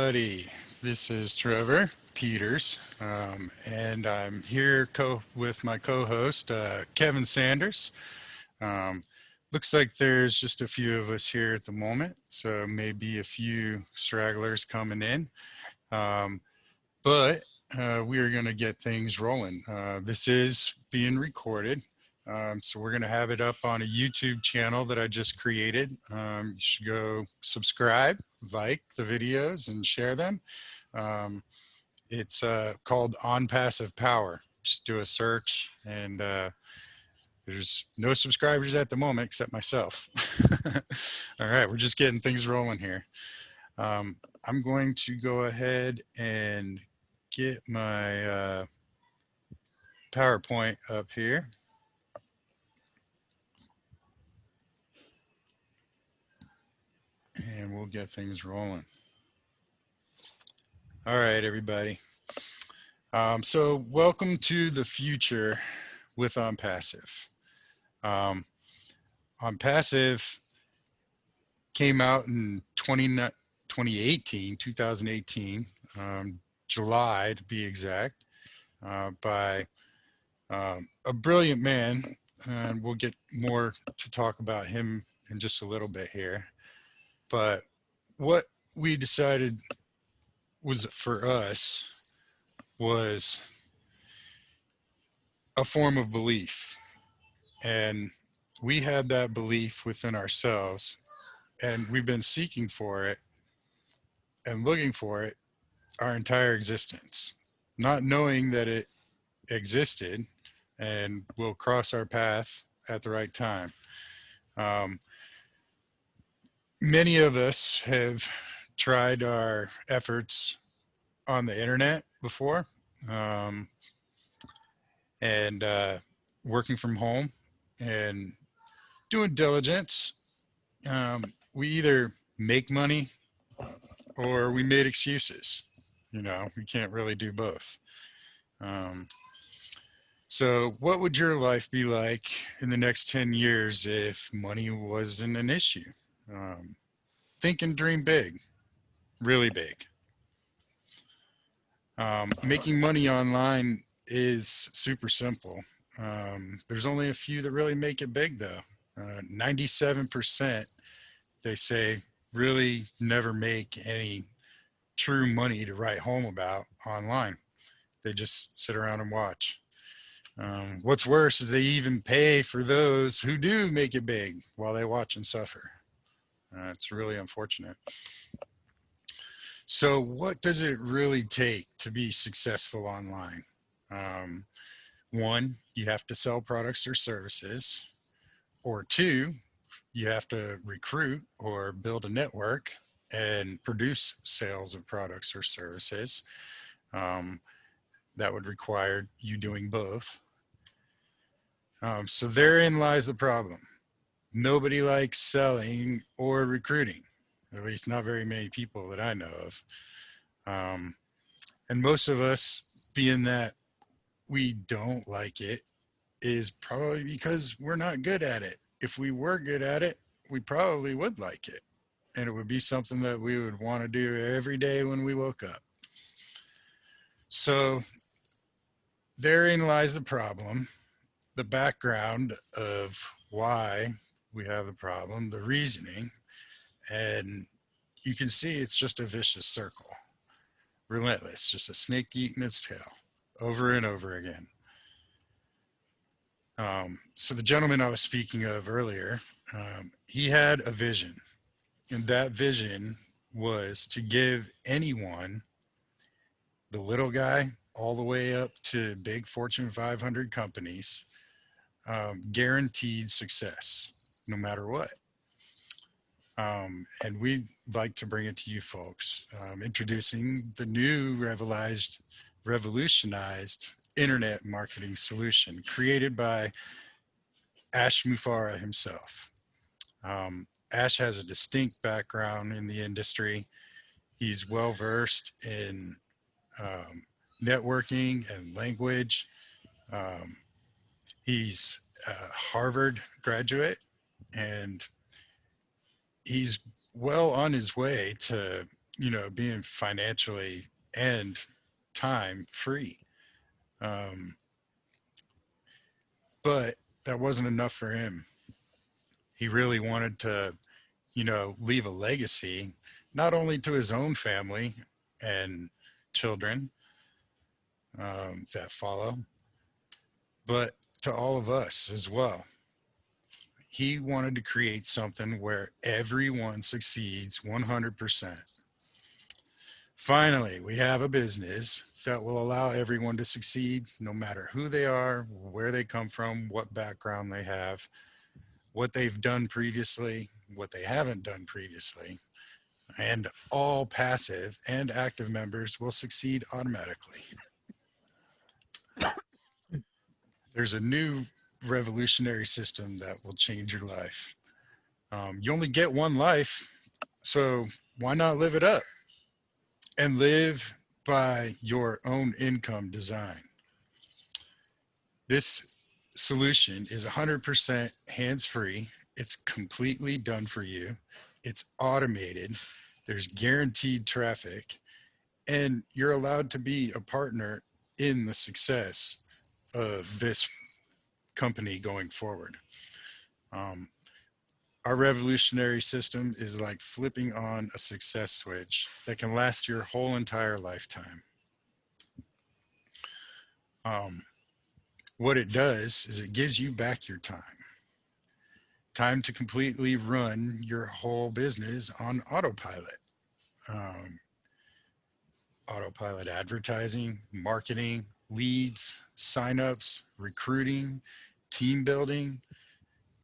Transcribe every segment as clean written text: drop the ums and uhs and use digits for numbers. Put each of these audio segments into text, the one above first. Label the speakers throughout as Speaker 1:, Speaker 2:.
Speaker 1: everybody. This is Trevor Peters, and I'm here with my co-host, Kevin Sanders. Um, Looks like there's just a few of us here at the moment, so maybe a few stragglers coming in. Um, but we are going to get things rolling. This is being recorded, so we're going to have it up on a YouTube channel that I just created. You should go subscribe, like the videos, and share them. Um, it's called Onpassive Power. Just do a search, and there's no subscribers at the moment except myself. All right, we're just getting things rolling here. I'm going to go ahead and get my PowerPoint up here. And we'll get things rolling. All right, everybody. So welcome to the future with Onpassive. Onpassive came out in 2018, July to be exact, by a brilliant man, and we'll get more to talk about him in just a little bit here. But what we decided was for us was a form of belief, and we had that belief within ourselves, and we've been seeking for it and looking for it our entire existence, not knowing that it existed and will cross our path at the right time. Many of us have tried our efforts on the internet before, and working from home and doing diligence. We either make money or we made excuses. You know, we can't really do both. So what would your life be like in the next 10 years if money wasn't an issue? Think and dream big, really big. Making money online is super simple. There's only a few that really make it big though. 97%, they say, really never make any true money to write home about online. They just sit around and watch. What's worse is they even pay for those who do make it big while they watch and suffer. It's really unfortunate. So what does it really take to be successful online? One, you have to sell products or services, or two, you have to recruit or build a network and produce sales of products or services. That would require you doing both. So therein lies the problem. Nobody likes selling or recruiting, at least not very many people that I know of. And most of us, being that we don't like it, is probably because we're not good at it. If we were good at it, we probably would like it. And it would be something that we would want to do every day when we woke up. So therein lies the problem, the background of why we have the problem, the reasoning, and you can see it's just a vicious circle, relentless, just a snake eating its tail over and over again. So the gentleman I was speaking of earlier, he had a vision, and that vision was to give anyone, the little guy all the way up to big Fortune 500 companies, guaranteed success no matter what. And we'd like to bring it to you folks, introducing the new revolutionized internet marketing solution created by Ash Mufara himself. Ash has a distinct background in the industry. He's well versed in networking and language. He's a Harvard graduate, and he's well on his way to being financially and time free. Um, but that wasn't enough for him. He really wanted to, leave a legacy, not only to his own family and children that follow, but to all of us as well. He wanted to create something where everyone succeeds 100%. Finally, we have a business that will allow everyone to succeed no matter who they are, where they come from, what background they have, what they've done previously, what they haven't done previously. And all passive and active members will succeed automatically. There's a new revolutionary system that will change your life. You only get one life, so why not live it up and live by your own income design? This solution is 100% hands free. It's completely done for you. It's automated. There's guaranteed traffic, and you're allowed to be a partner in the success of this company going forward. Um, our revolutionary system is like flipping on a success switch that can last your whole entire lifetime. Um, what it does is it gives you back your time to completely run your whole business on autopilot. Um, Autopilot advertising, marketing, leads, signups, recruiting, team building,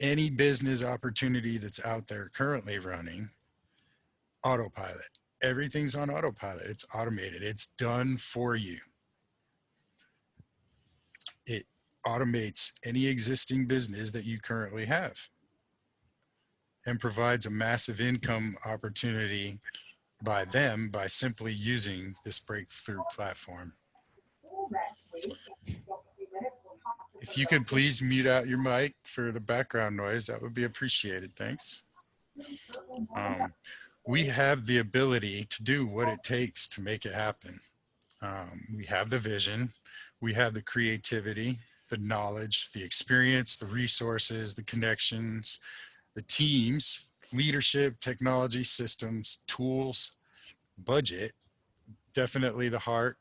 Speaker 1: any business opportunity that's out there currently running, autopilot. Everything's on autopilot. It's automated. It's done for you. It automates any existing business that you currently have and provides a massive income opportunity by simply using this breakthrough platform. If you could please mute out your mic for the background noise, that would be appreciated. Thanks. Um, we have the ability to do what it takes to make it happen. We have the vision, we have the creativity, the knowledge, the experience, the resources, the connections, the teams, leadership, technology, systems, tools, budget, definitely the heart,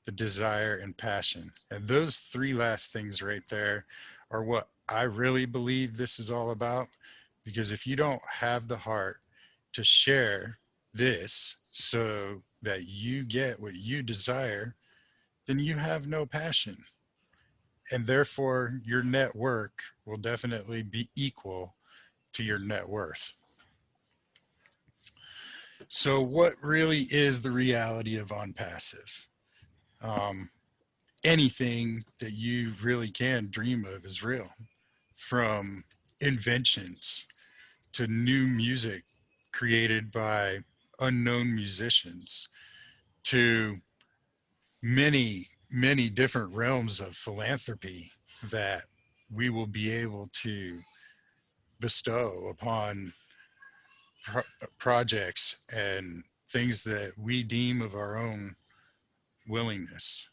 Speaker 1: the desire, and passion. And those three last things right there are what I really believe this is all about. Because if you don't have the heart to share this so that you get what you desire, then you have no passion. And therefore, your network will definitely be equal to your net worth. So, what really is the reality of Onpassive? Um, Anything that you really can dream of is real, from inventions to new music created by unknown musicians to many different realms of philanthropy that we will be able to bestow upon projects and things that we deem of our own willingness.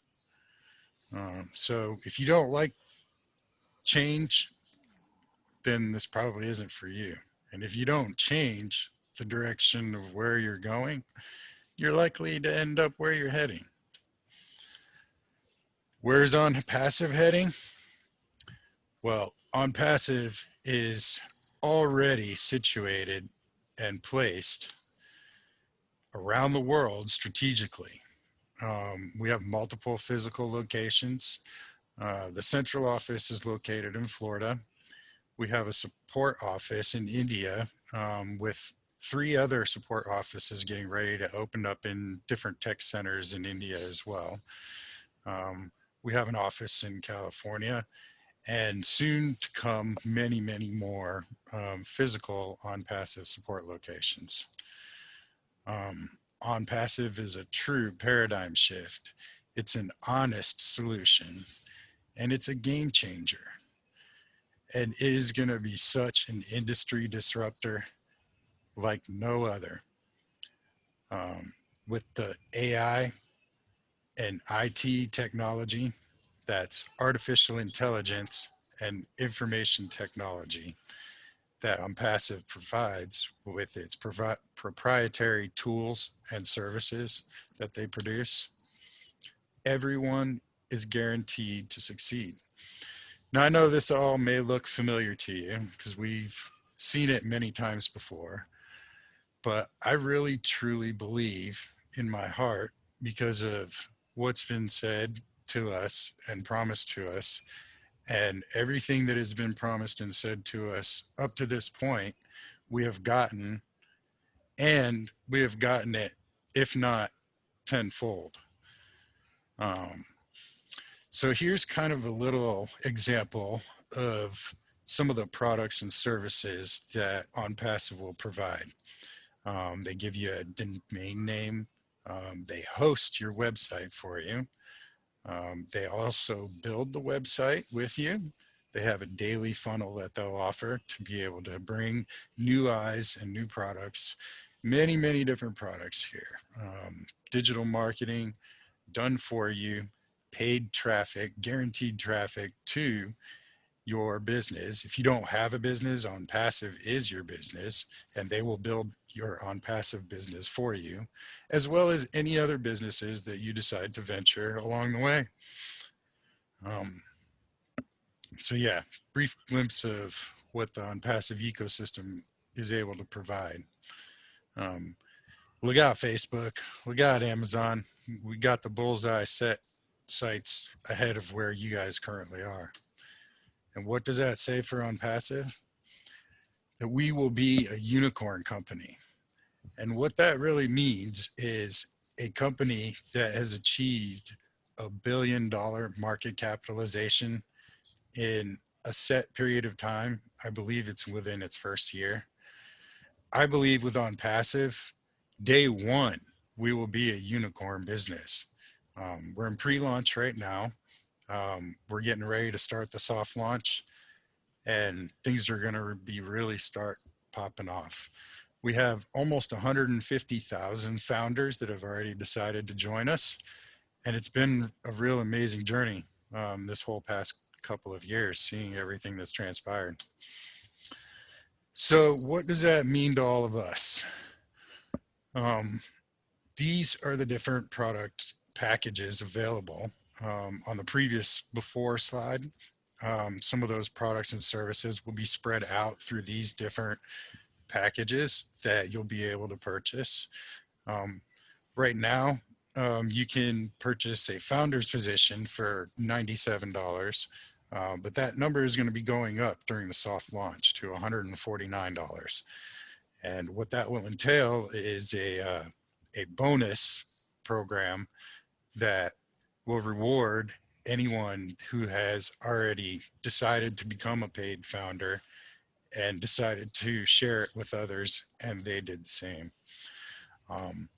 Speaker 1: So if you don't like change, then this probably isn't for you. And if you don't change the direction of where you're going, you're likely to end up where you're heading. Where's Onpassive heading? Well, Onpassive is already situated and placed around the world strategically. We have multiple physical locations. The central office is located in Florida. We have a support office in India with three other support offices getting ready to open up in different tech centers in India as well. We have an office in California, and soon to come many more physical Onpassive support locations. Onpassive is a true paradigm shift. It's an honest solution, and it's a game changer. And it is going to be such an industry disruptor like no other. Um, with the AI and IT technology, that's artificial intelligence and information technology that Onpassive provides with its proprietary tools and services that they produce, everyone is guaranteed to succeed. Now, I know this all may look familiar to you because we've seen it many times before, but I really truly believe in my heart, because of what's been said to us and promised to us, and everything that has been promised and said to us up to this point, we have gotten, and we have gotten it, if not tenfold. Um, so here's kind of a little example of some of the products and services that OnPassive will provide. They give you a domain name. They host your website for you. They also build the website with you. They have a daily funnel that they'll offer to be able to bring new eyes and new products, many, many different products here. Digital marketing done for you, paid traffic, guaranteed traffic to your business. If you don't have a business, OnPassive is your business, and they will build your OnPassive business for you, as well as any other businesses that you decide to venture along the way. Um, so yeah, brief glimpse of what the OnPassive ecosystem is able to provide. Um, we got Facebook, we got Amazon, we got the bullseye set sites ahead of where you guys currently are. And what does that say for OnPassive? That we will be a unicorn company. And what that really means is a company that has achieved $1 billion market capitalization in a set period of time. I believe it's within its first year. I believe with OnPassive, day one, we will be a unicorn business. We're in pre-launch right now. We're getting ready to start the soft launch, and things are going to be really start popping off. We have almost 150,000 founders that have already decided to join us, and it's been a real amazing journey this whole past couple of years, seeing everything that's transpired. So, what does that mean to all of us? Um, these are the different product packages available. On the previous before slide, some of those products and services will be spread out through these different packages that you'll be able to purchase. Um, right now, you can purchase a founder's position for $97, but that number is going to be going up during the soft launch to $149. And what that will entail is a bonus program that will reward anyone who has already decided to become a paid founder and decided to share it with others, and they did the same. Um,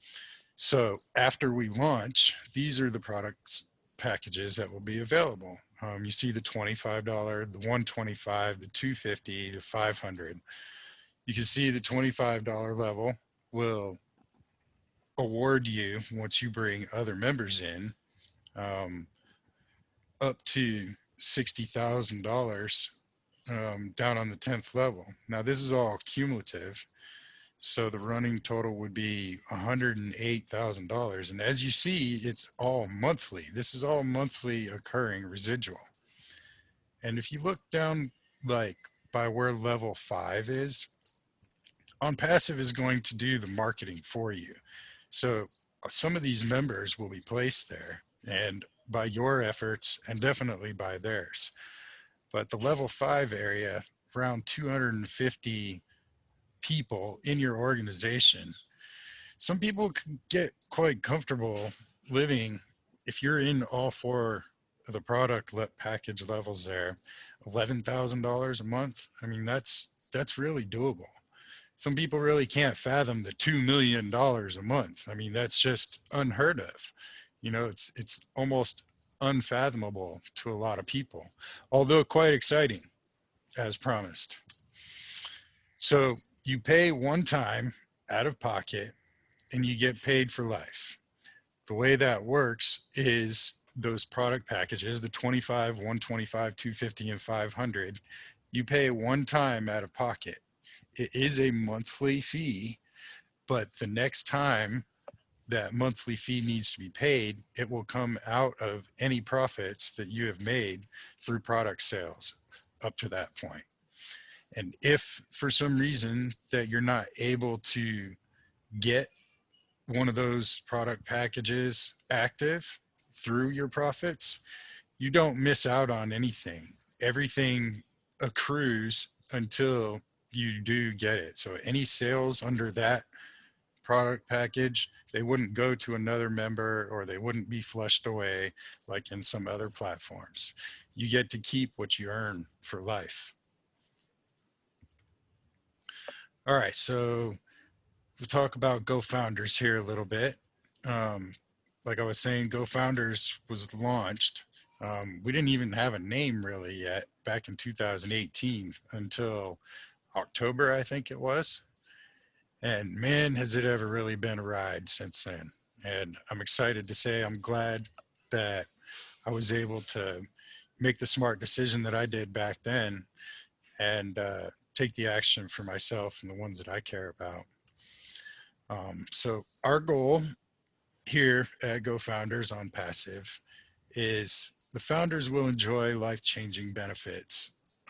Speaker 1: so after we launch, these are the products packages that will be available. You see the $25, the $125, the $250, the $500. You can see the $25 level will award you, once you bring other members in, um, up to $60,000 down on the 10th level. Now, this is all cumulative. So the running total would be $108,000. And as you see, it's all monthly. This is all monthly occurring residual. And if you look down, like by where level 5 is, OnPassive is going to do the marketing for you. So some of these members will be placed there, and by your efforts and definitely by theirs. But the level 5 area, around 250 people in your organization, some people can get quite comfortable living, if you're in all four of the product package levels there, $11,000 a month. I mean, that's really doable. Some people really can't fathom the $2 million a month. I mean, that's just unheard of. You know, it's almost unfathomable to a lot of people, although quite exciting as promised. So you pay one time out of pocket, and you get paid for life. The way that works is those product packages, the 25, 125, 250, and 500, you pay one time out of pocket. It is a monthly fee, but the next time that monthly fee needs to be paid, it will come out of any profits that you have made through product sales up to that point. And if for some reason that you're not able to get one of those product packages active through your profits, you don't miss out on anything. Everything accrues until you do get it. So any sales under that product package, they wouldn't go to another member or they wouldn't be flushed away like in some other platforms. You get to keep what you earn for life. All right, so we'll talk about GoFounders here a little bit. Like I was saying, GoFounders was launched. We didn't even have a name really yet back in 2018 until October, I think it was. And man, has it ever really been a ride since then. And I'm excited to say I'm glad that I was able to make the smart decision that I did back then and take the action for myself and the ones that I care about. So our goal here at GoFounders Onpassive is the founders will enjoy life-changing benefits.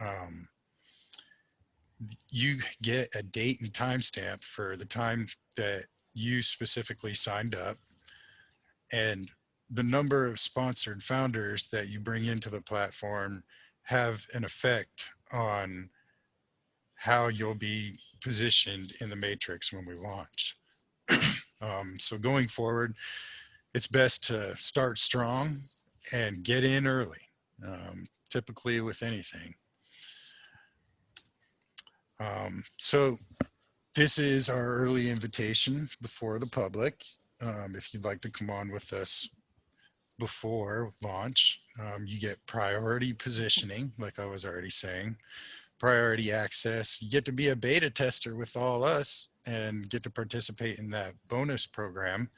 Speaker 1: You get a date and timestamp for the time that you specifically signed up, and the number of sponsored founders that you bring into the platform have an effect on how you'll be positioned in the matrix when we launch. So going forward, it's best to start strong and get in early, typically with anything. So this is our early invitation before the public. If you'd like to come on with us before launch, you get priority positioning, like I was already saying, priority access. You get to be a beta tester with all us and get to participate in that bonus program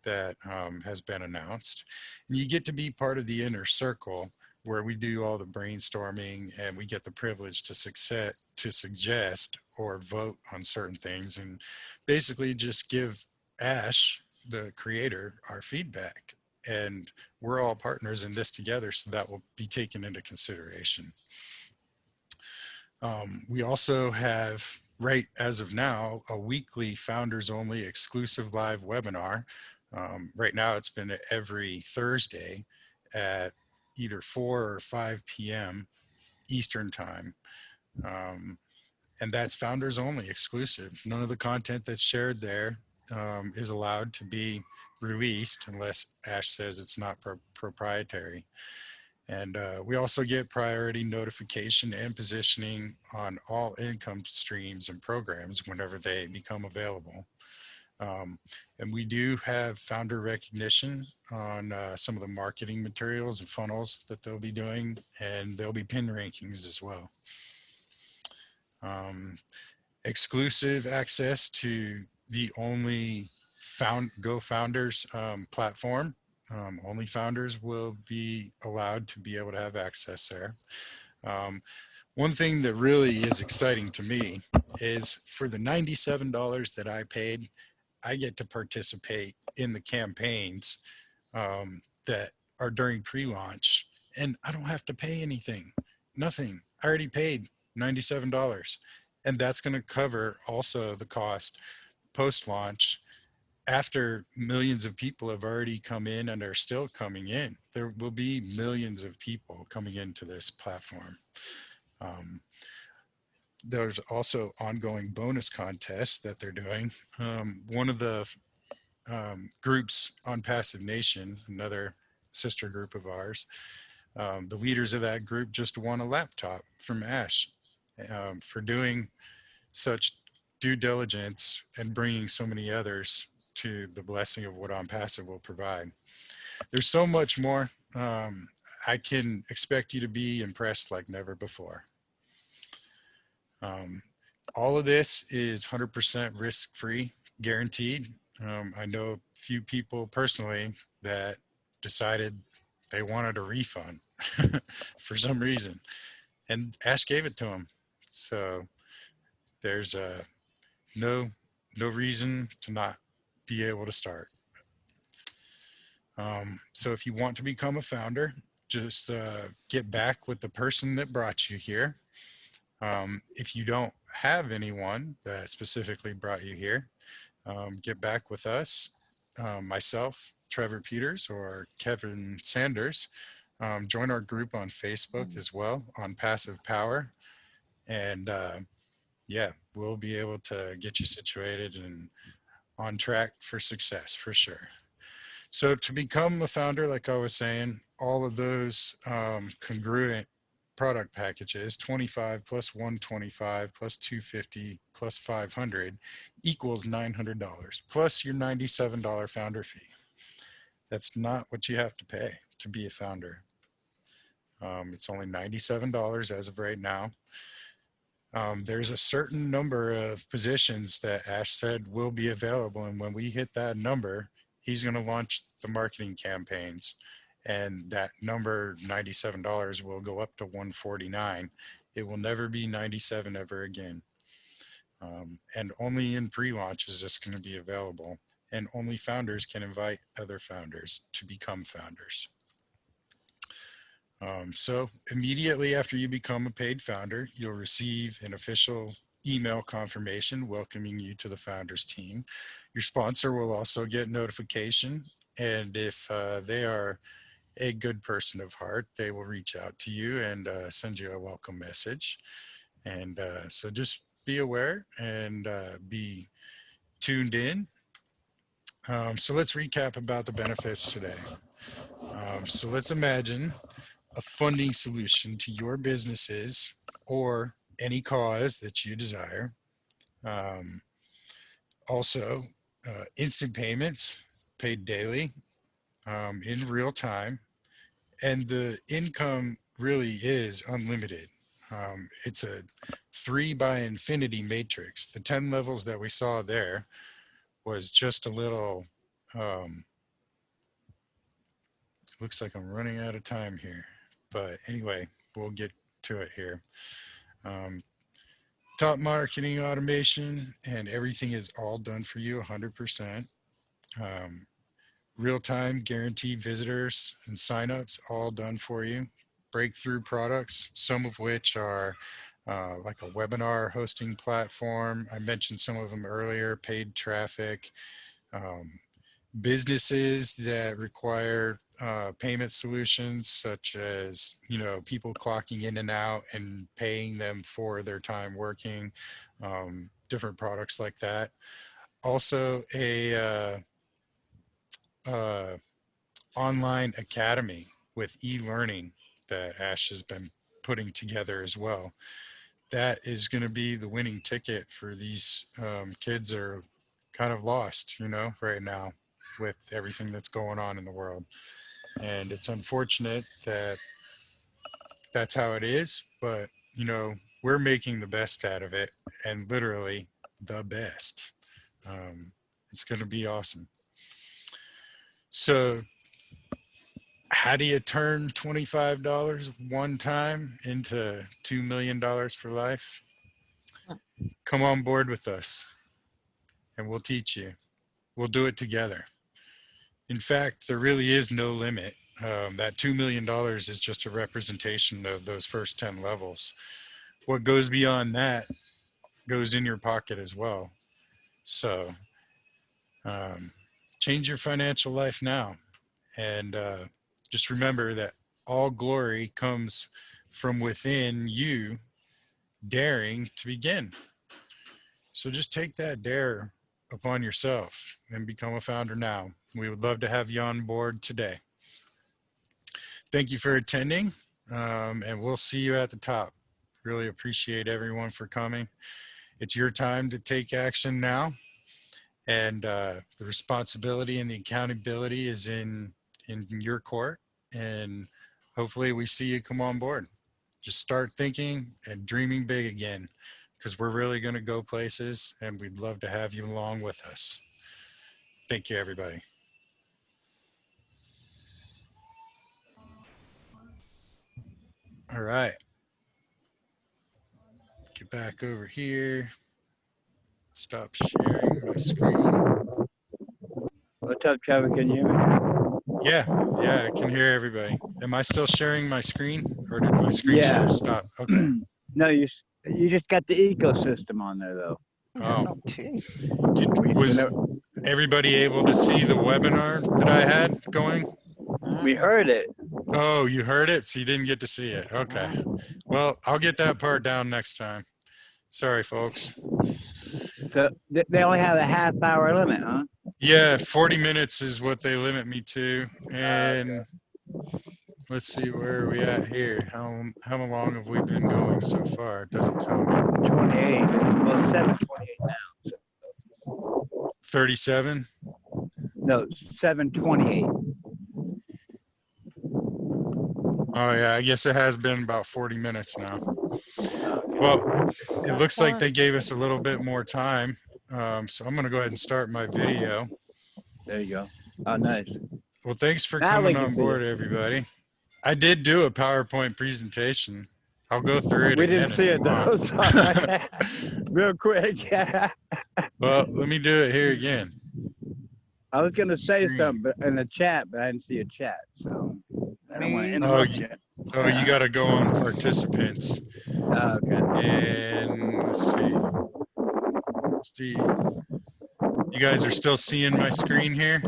Speaker 1: that has been announced. And you get to be part of the inner circle where we do all the brainstorming and we get the privilege to suggest or vote on certain things and basically just give Ash, the creator, our feedback. And we're all partners in this together, so that will be taken into consideration. We also have, right as of now, a weekly founders only exclusive live webinar. Right now it's been every Thursday at either 4 or 5 p.m. Eastern time. And that's founders only exclusive. None of the content that's shared there is allowed to be released unless Ash says it's not proprietary. And we also get priority notification and positioning on all income streams and programs whenever they become available. And we do have founder recognition on some of the marketing materials and funnels that they'll be doing, and there'll be pin rankings as well. Exclusive access to the only GoFounders platform. Only founders will be allowed to be able to have access there. One thing that really is exciting to me is for the $97 that I paid, I get to participate in the campaigns that are during pre-launch, and I don't have to pay anything, nothing. I already paid $97, and that's going to cover also the cost post-launch. After millions of people have already come in and are still coming in, there will be millions of people coming into this platform. There's also ongoing bonus contests that they're doing. One of the groups, Onpassive Nation, another sister group of ours, the leaders of that group just won a laptop from Ash for doing such due diligence and bringing so many others to the blessing of what Onpassive will provide. There's so much more. I can expect you to be impressed like never before. All of this is 100% risk-free, guaranteed. I know a few people personally that decided they wanted a refund for some reason, and Ash gave it to them. So there's no no reason to not be able to start. So if you want to become a founder, just get back with the person that brought you here. If you don't have anyone that specifically brought you here, get back with us, myself, Trevor Peters, or Kevin Sanders. Join our group on Facebook as well, Onpassive Power. And yeah, we'll be able to get you situated and on track for success for sure. So to become a founder, like I was saying, all of those congruent product packages, 25 plus 125 plus 250 plus 500 equals $900 plus your $97 founder fee. That's not what you have to pay to be a founder. It's only $97 as of right now. There's a certain number of positions that Ash said will be available. And when we hit that number, he's going to launch the marketing campaigns. And that number, $97, will go up to $149. It will never be 97 ever again. And only in pre-launch is this going to be available. And only founders can invite other founders to become founders. So immediately after you become a paid founder, you'll receive an official email confirmation welcoming you to the founders team. Your sponsor will also get notification, and if they are a good person of heart, they will reach out to you and send you a welcome message. And so just be aware and be tuned in. So let's recap about the benefits today. So let's imagine a funding solution to your businesses or any cause that you desire. Um, Also, instant payments paid daily in real time, and the income really is unlimited. It's a 3 by infinity matrix. The 10 levels that we saw there was just a little. Looks like I'm running out of time here, but anyway, we'll get to it here. Um, Top marketing automation, and everything is all done for you 100%. Um, Real time guaranteed visitors and signups, all done for you. Breakthrough products, some of which are like a webinar hosting platform. I mentioned some of them earlier, paid traffic, um, businesses that require payment solutions, such as, people clocking in and out and paying them for their time working, different products like that. Also a uh, online academy with e-learning that Ash has been putting together as well. That is going to be the winning ticket for these kids that are kind of lost, right now with everything that's going on in the world. And it's unfortunate that that's how it is, but we're making the best out of it, and literally the best. It's going to be awesome. So how do you turn $25 one time into $2 million for life? Come on board with us and we'll teach you. We'll do it together. In fact, there really is no limit. That $2 million is just a representation of those first 10 levels. What goes beyond that goes in your pocket as well. So um, change your financial life now. And just remember that all glory comes from within you daring to begin. So just take that dare upon yourself and become a founder now. We would love to have you on board today. Thank you for attending, and we'll see you at the top. Really appreciate everyone for coming. It's your time to take action now, and the responsibility and the accountability is in your court, and hopefully we see you come on board. Just start thinking and dreaming big again, because we're really going to go places, and we'd love to have you along with us. Thank you, everybody. All right. Get back over here. Stop sharing my screen.
Speaker 2: What's up, Trevor? Can you hear me?
Speaker 1: Yeah, I can hear everybody. Am I still sharing my screen, or did my screen
Speaker 2: Yeah.
Speaker 1: share stop? Okay.
Speaker 2: No, you just got the ecosystem on there though.
Speaker 1: Oh,
Speaker 3: Okay.
Speaker 1: was everybody able to see the webinar that I had going?
Speaker 2: We heard it.
Speaker 1: Oh, you heard it, so you didn't get to see it. Okay. Well, I'll get that part down next time. Sorry, folks.
Speaker 2: So they only have a half-hour limit, huh?
Speaker 1: Yeah, 40 minutes is what they limit me to. And let's see, where are we at here? How long have we been going so far? It doesn't tell me.
Speaker 2: 28. Well, 7:28 now. So.
Speaker 1: 37?
Speaker 2: No, 7:28.
Speaker 1: Oh, yeah, I guess it has been about 40 minutes now. Well, it looks like they gave us a little bit more time. So I'm going to go ahead and start my video.
Speaker 2: There you go. Oh, nice.
Speaker 1: Well, thanks for
Speaker 2: Now we
Speaker 1: coming
Speaker 2: can
Speaker 1: on
Speaker 2: see
Speaker 1: board,
Speaker 2: it.
Speaker 1: everybody. I did do a PowerPoint presentation. I'll go through it
Speaker 2: We
Speaker 1: again
Speaker 2: didn't see
Speaker 1: if you
Speaker 2: it though.
Speaker 1: want.
Speaker 2: So, real quick.
Speaker 1: Well, let me do it here again.
Speaker 2: I was gonna say
Speaker 1: Screen.
Speaker 2: something but in the chat, but I didn't see a chat, so I don't want to
Speaker 3: Me.
Speaker 2: interrupt you.
Speaker 1: Oh, you got to go on participants.
Speaker 2: Okay.
Speaker 1: And let's see. You guys are still seeing my screen here?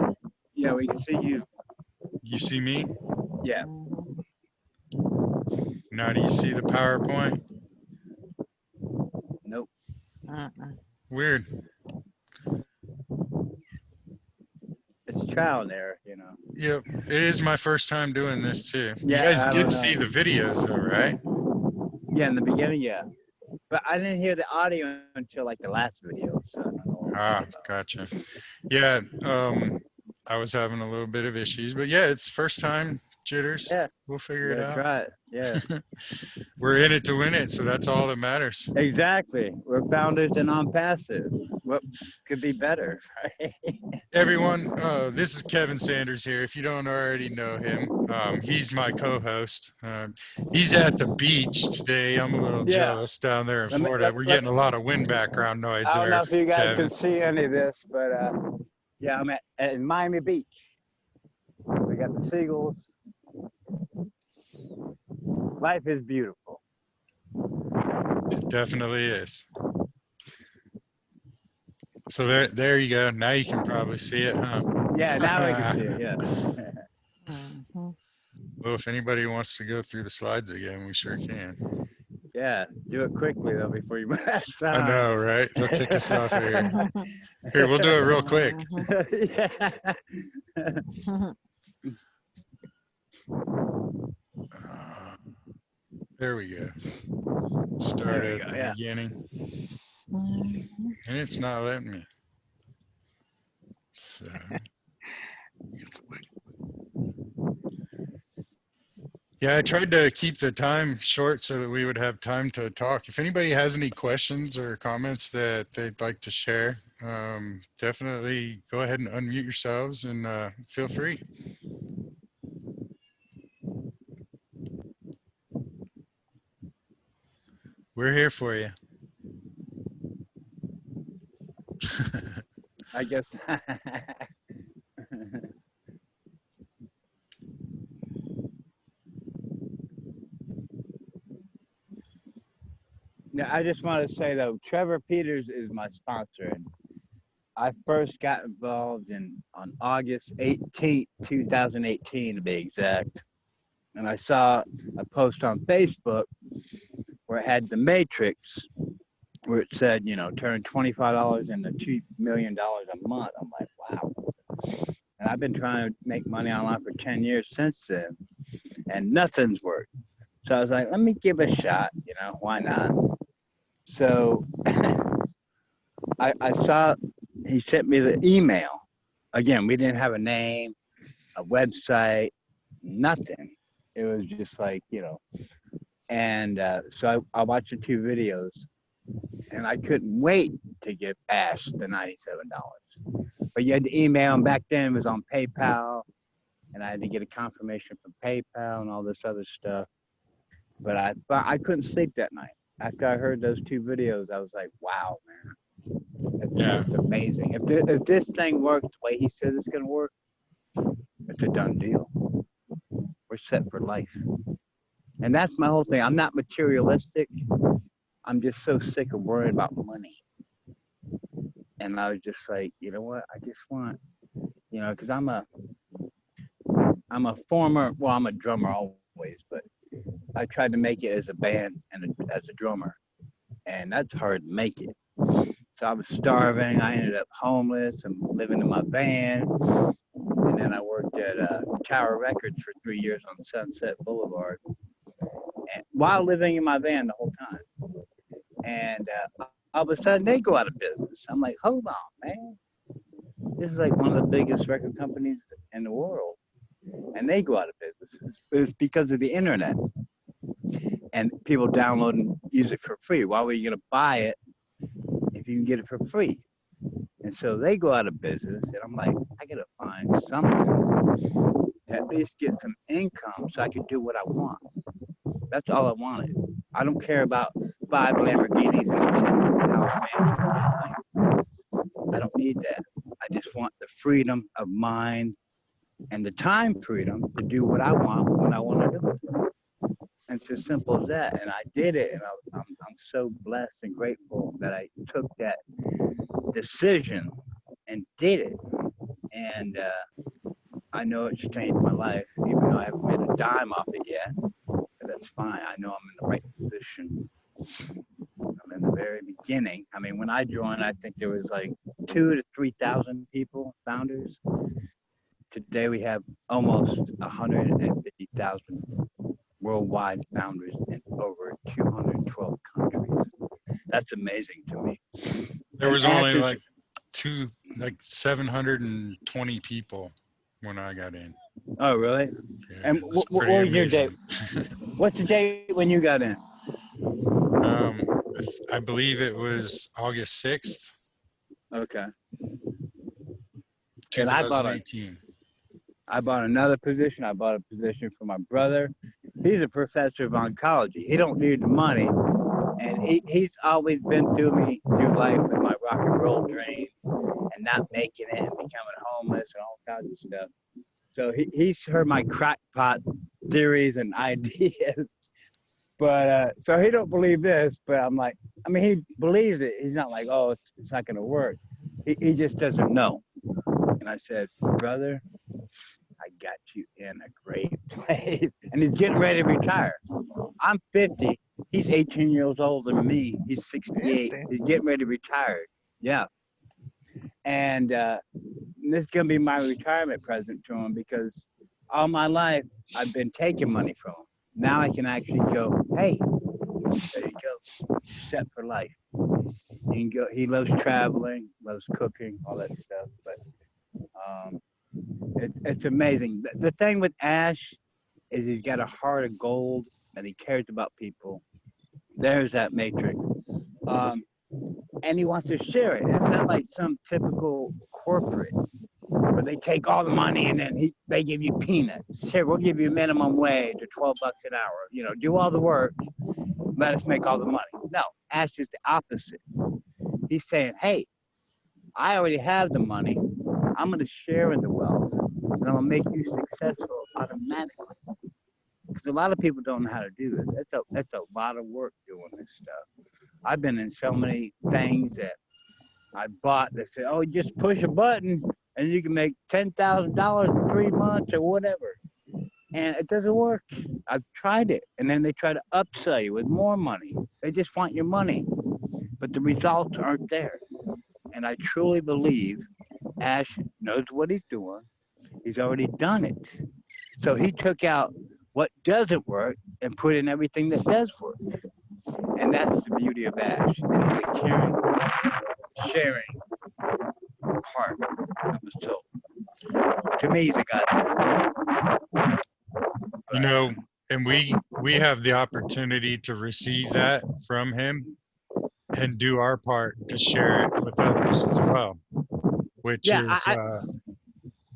Speaker 2: Yeah, we can see you.
Speaker 1: You see me?
Speaker 2: Yeah.
Speaker 1: Now do you see the PowerPoint?
Speaker 2: Nope.
Speaker 1: Weird.
Speaker 2: It's trial and error, you know.
Speaker 1: Yep. It is my first time doing this too.
Speaker 2: Yeah,
Speaker 1: you guys
Speaker 2: I
Speaker 1: did
Speaker 2: don't
Speaker 1: see
Speaker 2: know.
Speaker 1: the videos though, right?
Speaker 2: Yeah, in the beginning, yeah. But I didn't hear the audio until like the last video, so I don't know what
Speaker 1: Ah, gotcha. Yeah, I was having a little bit of issues, but yeah, it's first time jitters.
Speaker 2: Yeah.
Speaker 1: We'll figure it out.
Speaker 2: Try it. Yeah.
Speaker 1: We're in it to win it, so that's all that matters.
Speaker 2: Exactly. We're founders in Onpassive. What could be better, right?
Speaker 1: Everyone, this is Kevin Sanders here. If you don't already know him, he's my co-host. He's at the beach today. I'm a little jealous down there in Florida. We're getting a lot of wind background noise
Speaker 2: I
Speaker 1: there.
Speaker 2: don't know if you guys
Speaker 1: Kevin.
Speaker 2: can see any of this, but yeah, I'm at Miami Beach. We got the seagulls. Life is beautiful.
Speaker 1: It definitely is. So there you go. Now you can probably see it, huh?
Speaker 2: Yeah, now we can see it. Yeah.
Speaker 1: Well, if anybody wants to go through the slides again, we sure can.
Speaker 2: Yeah, do it quickly though before you run out of time.
Speaker 1: I know, right? They'll kick us off here. Here, we'll do it real quick. There we go. Start at the beginning. And it's not letting me. So. Yeah, I tried to keep the time short so that we would have time to talk. If anybody has any questions or comments that they'd like to share, definitely go ahead and unmute yourselves and feel free. We're here for you.
Speaker 2: I guess. Now, I just want to say though, Trevor Peters is my sponsor, and I first got involved on August 18th, 2018 to be exact. And I saw a post on Facebook where it had the matrix, where it said, you know, turn $25 into $2 million a month. I'm like, wow. And I've been trying to make money online for 10 years since then, and nothing's worked. So I was like, let me give it a shot, you know, why not? So I saw he sent me the email. Again, we didn't have a name, a website, nothing. It was just like, you know, and so I watched the 2 videos, and I couldn't wait to get past the $97. But you had to email them. Back then it was on PayPal, and I had to get a confirmation from PayPal and all this other stuff. But I couldn't sleep that night. After I heard those 2 videos, I was like, wow, man, that's amazing. If this thing works the way he says it's going to work, it's a done deal. We're set for life. And that's my whole thing. I'm not materialistic. I'm just so sick of worrying about money. And I was just like, you know what? I just want, because I'm a former, well, I'm a drummer always, but I tried to make it as a band and as a drummer. And that's hard to make it. So I was starving. I ended up homeless and living in my van. And then I worked at Tower Records for 3 years on Sunset Boulevard, and while living in my van the whole time. And all of a sudden, they go out of business. I'm like, hold on, man. This is like one of the biggest record companies in the world. And they go out of business. It was because of the internet and people downloading music for free. Why were you going to buy it if you can get it for free? And so they go out of business, and I'm like, I got to find something to at least get some income so I can do what I want. That's all I wanted. I don't care about 5 Lamborghinis and a 10-house mansion. I don't need that. I just want the freedom of mind and the time freedom to do what I want when I want to do it. And it's as simple as that. And I did it, and I'm so blessed and grateful that I took that decision and did it. And I know it's changed my life, even though I haven't made a dime off it yet. But that's fine. I know I'm in the right position. I'm in the very beginning. I mean, when I joined, I think there was like 2,000 to 3,000 people, founders. Today we have almost 150,000 worldwide founders in over 212 countries. That's amazing to me.
Speaker 1: There was only like 720 people when I got in.
Speaker 2: Oh, really?
Speaker 1: Yeah,
Speaker 2: and what was your date? What's the date when you got in?
Speaker 1: I believe it was August 6th.
Speaker 2: Okay.
Speaker 1: 2018.
Speaker 2: I bought another position. I bought a position for my brother. He's a professor of oncology. He don't need the money. And he's always been through life with my rock and roll dreams and not making it and becoming homeless and all kinds of stuff. So he's heard my crackpot theories and ideas. But so he don't believe this, but I'm like, I mean, he believes it. He's not like, oh, it's not going to work. He just doesn't know. And I said, brother, I got you in a great place. And he's getting ready to retire. I'm 50. He's 18 years older than me. He's 68. He's getting ready to retire. Yeah. And this is going to be my retirement present to him, because all my life I've been taking money from him. Now I can actually go, hey, there you go, set for life. He can go. He loves traveling, loves cooking, all that stuff. But it's amazing. The thing with Ash is he's got a heart of gold, and he cares about people. There's that matrix. And he wants to share it. It's not like some typical corporate where they take all the money and then they give you peanuts. Here, we'll give you minimum wage or $12 an hour. Do all the work. Let us make all the money. No, Ash is the opposite. He's saying, hey, I already have the money. I'm going to share in the wealth, and I'm going to make you successful automatically. Because a lot of people don't know how to do this. That's a lot of work doing this stuff. I've been in so many things that I bought that say, oh, just push a button and you can make $10,000 in 3 months or whatever. And it doesn't work. I've tried it. And then they try to upsell you with more money. They just want your money. But the results aren't there. And I truly believe Ash knows what he's doing. He's already done it. So he took out what doesn't work and put in everything that does work. And that's the beauty of Ash. And it's a caring, sharing heart of the soul. To me, he's a godsend.
Speaker 1: And we have the opportunity to receive that from him and do our part to share it with others as well. which
Speaker 2: Yeah,
Speaker 1: is,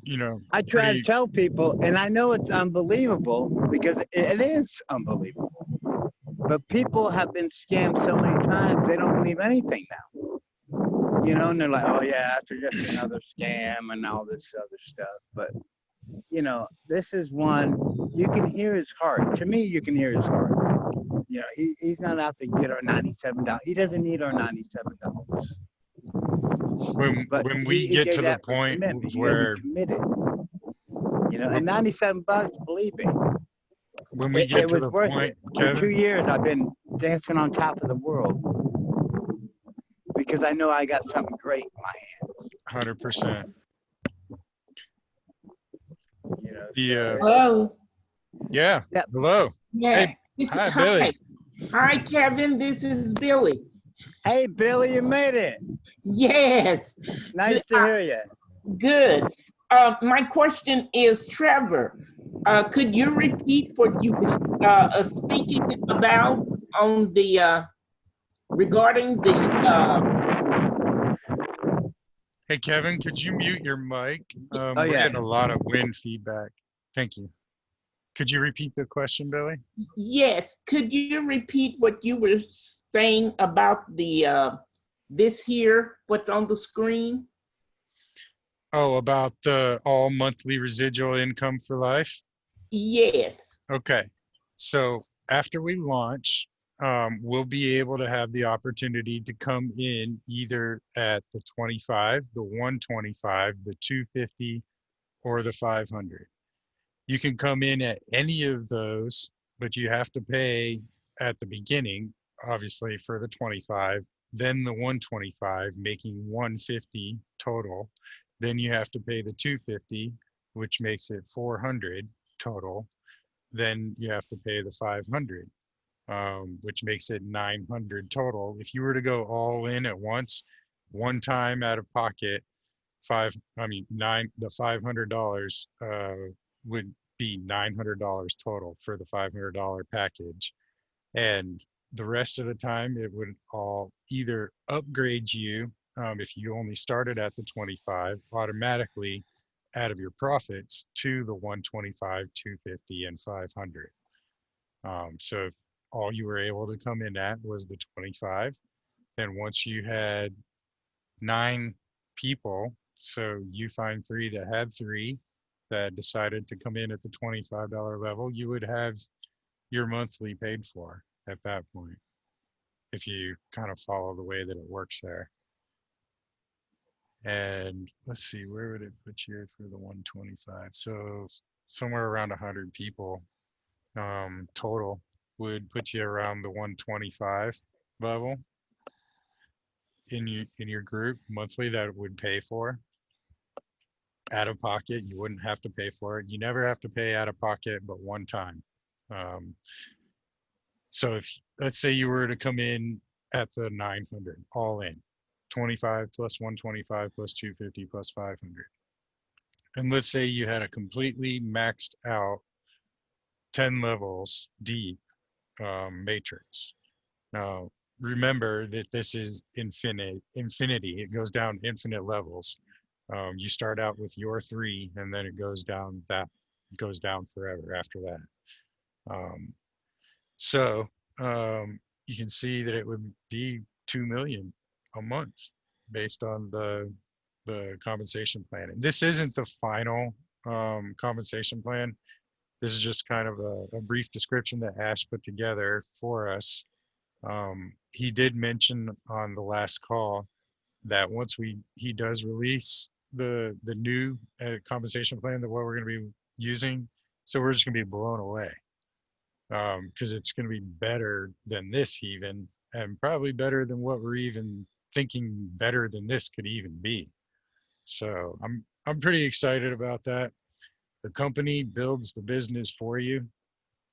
Speaker 1: you know,
Speaker 2: I try to
Speaker 1: pretty.
Speaker 2: tell people, and I know it's unbelievable because it is unbelievable. But people have been scammed so many times, they don't believe anything now. You know, and they're like, oh, yeah, after just another scam and all this other stuff. But, you know, this is one, you can hear his heart. To me, you can hear his heart. You know, he's not out to get our $97. He doesn't need our $97. But
Speaker 1: When we
Speaker 2: he
Speaker 1: get
Speaker 2: gave
Speaker 1: to the
Speaker 2: that for
Speaker 1: point
Speaker 2: commitment. You got to be
Speaker 1: where
Speaker 2: committed. You know, and $97, believe me,
Speaker 1: when we get
Speaker 2: it
Speaker 1: to
Speaker 2: was
Speaker 1: the
Speaker 2: worth
Speaker 1: point,
Speaker 2: it. For 2
Speaker 1: Kevin,
Speaker 2: years, I've been dancing on top of the world because I know I got something great in my hand.
Speaker 1: 100%.
Speaker 2: You know,
Speaker 1: The
Speaker 2: so
Speaker 3: Hello.
Speaker 1: yeah.
Speaker 2: yeah.
Speaker 1: Hello.
Speaker 3: Yeah.
Speaker 1: Hey, hi,
Speaker 3: Hi.
Speaker 1: Billy.
Speaker 3: Hi, Kevin. This is Billy.
Speaker 2: Hey, Billy, you made it.
Speaker 3: Yes.
Speaker 2: Nice to hear you.
Speaker 3: Good. My question is, Trevor, could you repeat what you were speaking about on the regarding the
Speaker 1: Hey, Kevin, could you mute your mic?
Speaker 2: Oh,
Speaker 1: We're
Speaker 2: yeah.
Speaker 1: getting a lot of wind feedback. Thank you. Could you repeat the question, Billy?
Speaker 3: yes, could you repeat what you were saying about the this here, what's on the screen?
Speaker 1: Oh, about the all monthly residual income for life?
Speaker 3: Yes.
Speaker 1: Okay. So after we launch, we'll be able to have the opportunity to come in either at the 25, the 125, the 250, or the 500. You can come in at any of those, but you have to pay at the beginning, obviously for the 25, then the 125, making 150 total. Then you have to pay the 250, which makes it 400 total. Then you have to pay the 500, which makes it 900 total. If you were to go all in at once, one time out of pocket, the $500 would be $900 total for the $500 package. And the rest of the time, it would all either upgrade you, if you only started at the 25, automatically out of your profits to the 125, 250, and 500. So if all you were able to come in at was the 25, then once you had 9 people, so you find 3 that had 3 that decided to come in at the $25 level, you would have your monthly paid for at that point, if you kind of follow the way that it works there. And let's see, where would it put you for the 125? So somewhere around 100 people total would put you around the 125 level in your group monthly that would pay for. Out of pocket, you wouldn't have to pay for it. You never have to pay out of pocket but one time. Um, so if, let's say you were to come in at the 900 all in, 25 plus 125 plus 250 plus 500, and let's say you had a completely maxed out 10 levels deep matrix. Now remember that this is infinity. It goes down infinite levels. You start out with your 3, and then it goes down forever after that. So you can see that it would be 2 million a month based on the compensation plan. And this isn't the final compensation plan. This is just kind of a brief description that Ash put together for us. He did mention on the last call that once he does release the new compensation plan, that what we're going to be using, so we're just going to be blown away, because it's going to be better than this even, and probably better than what we're even thinking better than this could even be. So I'm pretty excited about that. The company builds the business for you.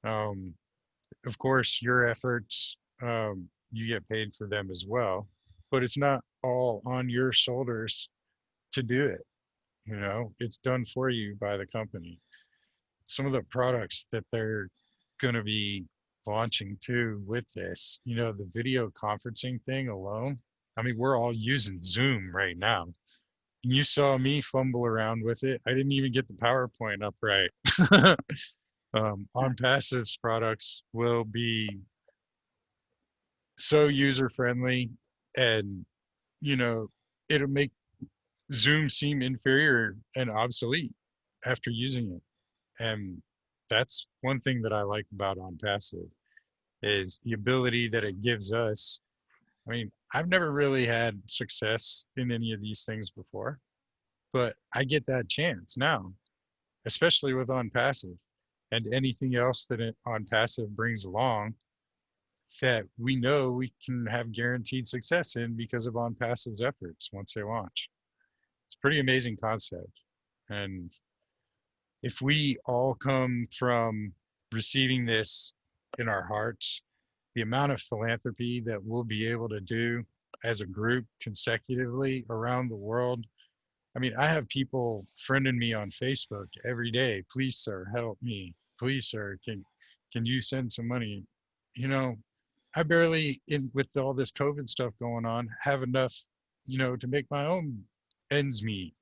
Speaker 1: Of course, your efforts, you get paid for them as well, but it's not all on your shoulders to do it. You know, it's done for you by the company. Some of the products that they're going to be launching too with this, you know, the video conferencing thing alone. I mean, we're all using Zoom right now. You saw me fumble around with it. I didn't even get the PowerPoint up right. Onpassive's products will be so user friendly, and you know, it'll make Zoom seem inferior and obsolete after using it. And that's one thing that I like about Onpassive is the ability that it gives us. I mean, I've never really had success in any of these things before, but I get that chance now, especially with Onpassive and anything else that Onpassive brings along that we know we can have guaranteed success in because of Onpassive's efforts once they launch. It's a pretty amazing concept. And if we all come from receiving this in our hearts, the amount of philanthropy that we'll be able to do as a group consecutively around the world. I mean, I have people friending me on Facebook every day. Please, sir, help me. Please, sir, can you send some money? You know, I barely, in with all this COVID stuff going on, have enough, to make my own ends meet.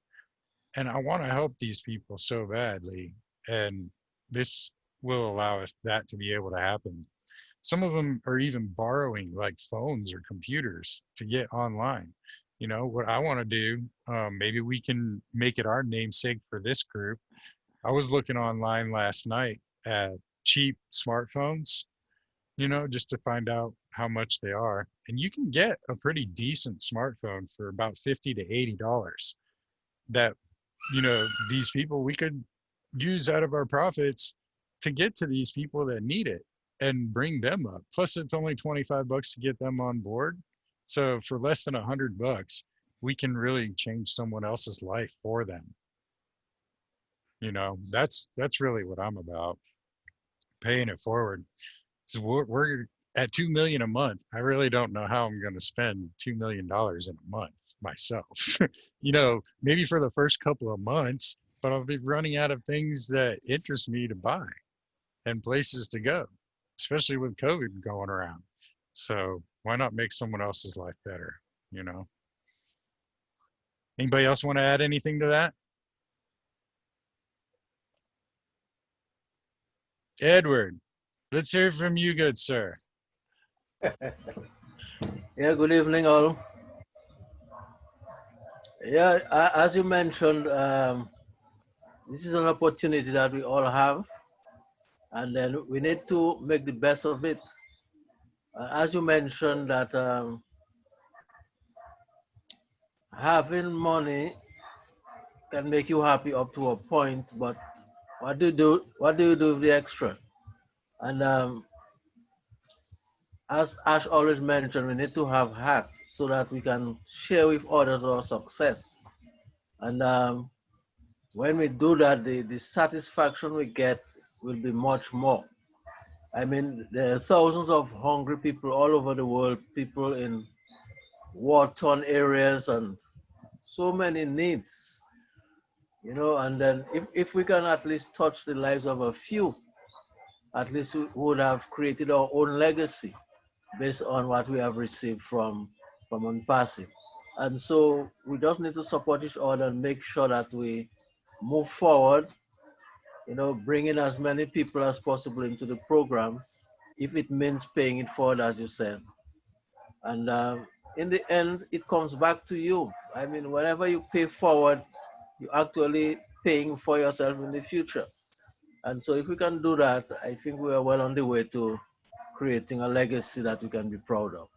Speaker 1: And I want to help these people so badly. And this will allow us that to be able to happen. Some of them are even borrowing like phones or computers to get online. What I want to do, maybe we can make it our namesake for this group. I was looking online last night at cheap smartphones, just to find out how much they are. And you can get a pretty decent smartphone for about $50 to $80 that, these people, we could use out of our profits to get to these people that need it and bring them up. Plus it's only 25 bucks to get them on board. So for less than $100, we can really change someone else's life for them. That's really what I'm about, paying it forward. So we're at 2 million a month. I really don't know how I'm going to spend $2 million in a month myself. Maybe for the first couple of months, but I'll be running out of things that interest me to buy and places to go, especially with COVID going around. So why not make someone else's life better? Anybody else want to add anything to that? Edward, let's hear from you, good sir.
Speaker 4: Yeah, good evening, all. Yeah, as you mentioned, this is an opportunity that we all have, and then we need to make the best of it. As you mentioned, that having money can make you happy up to a point, but what do you do? What do you do with the extra? And as Ash always mentioned, we need to have heart so that we can share with others our success. And when we do that, the satisfaction we get will be much more. I mean, there are thousands of hungry people all over the world, people in war-torn areas, and so many needs, and then if we can at least touch the lives of a few, at least we would have created our own legacy based on what we have received from Onpassive. And so we just need to support each other and make sure that we move forward, bringing as many people as possible into the program, if it means paying it forward, as you said. And in the end, it comes back to you. I mean, whenever you pay forward, you're actually paying for yourself in the future. And so if we can do that, I think we are well on the way to creating a legacy that we can be proud of.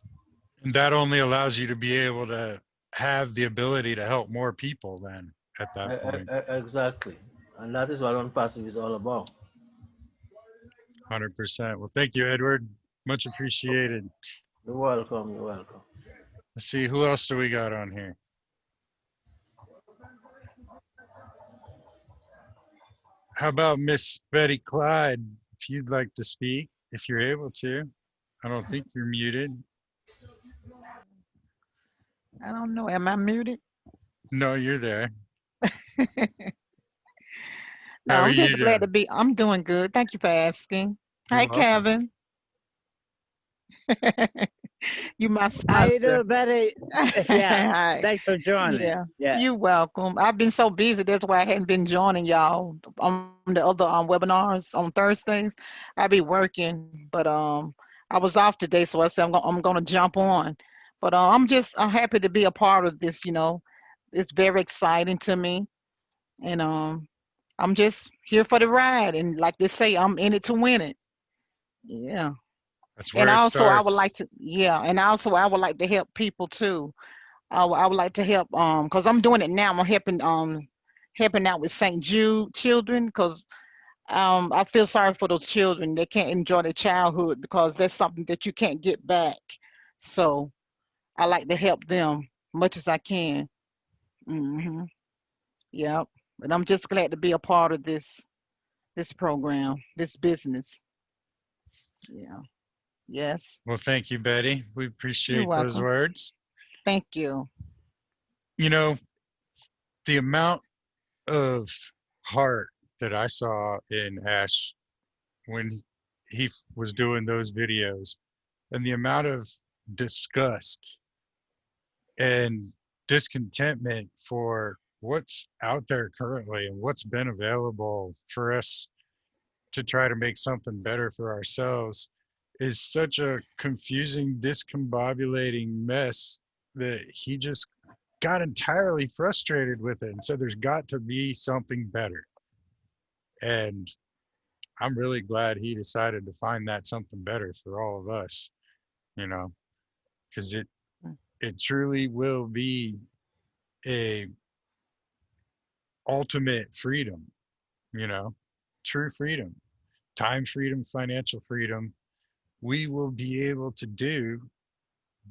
Speaker 1: And that only allows you to be able to have the ability to help more people then at that point.
Speaker 4: Exactly. And that is what Onpassive is all about.
Speaker 1: 100%. Well, thank you, Edward. Much appreciated.
Speaker 4: You're welcome. You're welcome.
Speaker 1: Let's see, who else do we got on here? How about Miss Betty Clyde? If you'd like to speak, if you're able to. I don't think you're muted.
Speaker 5: I don't know. Am I muted?
Speaker 1: No, you're there.
Speaker 5: No,
Speaker 1: How are
Speaker 5: I'm just
Speaker 1: you
Speaker 5: glad to
Speaker 1: doing?
Speaker 5: be. I'm doing good. Thank you for asking.
Speaker 1: You're
Speaker 5: Hi,
Speaker 1: welcome.
Speaker 5: Kevin. You my
Speaker 2: How you
Speaker 5: sponsor.
Speaker 2: doing, Betty? Yeah. Thanks for joining.
Speaker 5: Yeah,
Speaker 2: Yeah.
Speaker 5: you're welcome. I've been so busy. That's why I hadn't been joining y'all on the other webinars on Thursdays. I be working, but I was off today, so I said I'm gonna jump on. But I'm happy to be a part of this. It's very exciting to me, and I'm just here for the ride. And like they say, I'm in it to win it. Yeah.
Speaker 1: That's
Speaker 5: And
Speaker 1: where it
Speaker 5: also, I would like
Speaker 1: starts.
Speaker 5: to, yeah, and also I would like to help people too. I would like to help because I'm doing it now. I'm helping out with St. Jude children because I feel sorry for those children. They can't enjoy their childhood because that's something that you can't get back. So I like to help them much as I can. Hmm. Yep. And I'm just glad to be a part of this program, this business. Yeah. Yes.
Speaker 1: Well, thank you, Betty. We
Speaker 5: You're
Speaker 1: appreciate those
Speaker 5: welcome.
Speaker 1: words.
Speaker 5: Thank you.
Speaker 1: You know, the amount of heart that I saw in Ash when he was doing those videos, and the amount of disgust and discontentment for what's out there currently and what's been available for us to try to make something better for ourselves is such a confusing, discombobulating mess that he just got entirely frustrated with it and said there's got to be something better. And I'm really glad he decided to find that something better for all of us, you know, because it truly will be a ultimate freedom, you know, true freedom, time freedom, financial freedom. We will be able to do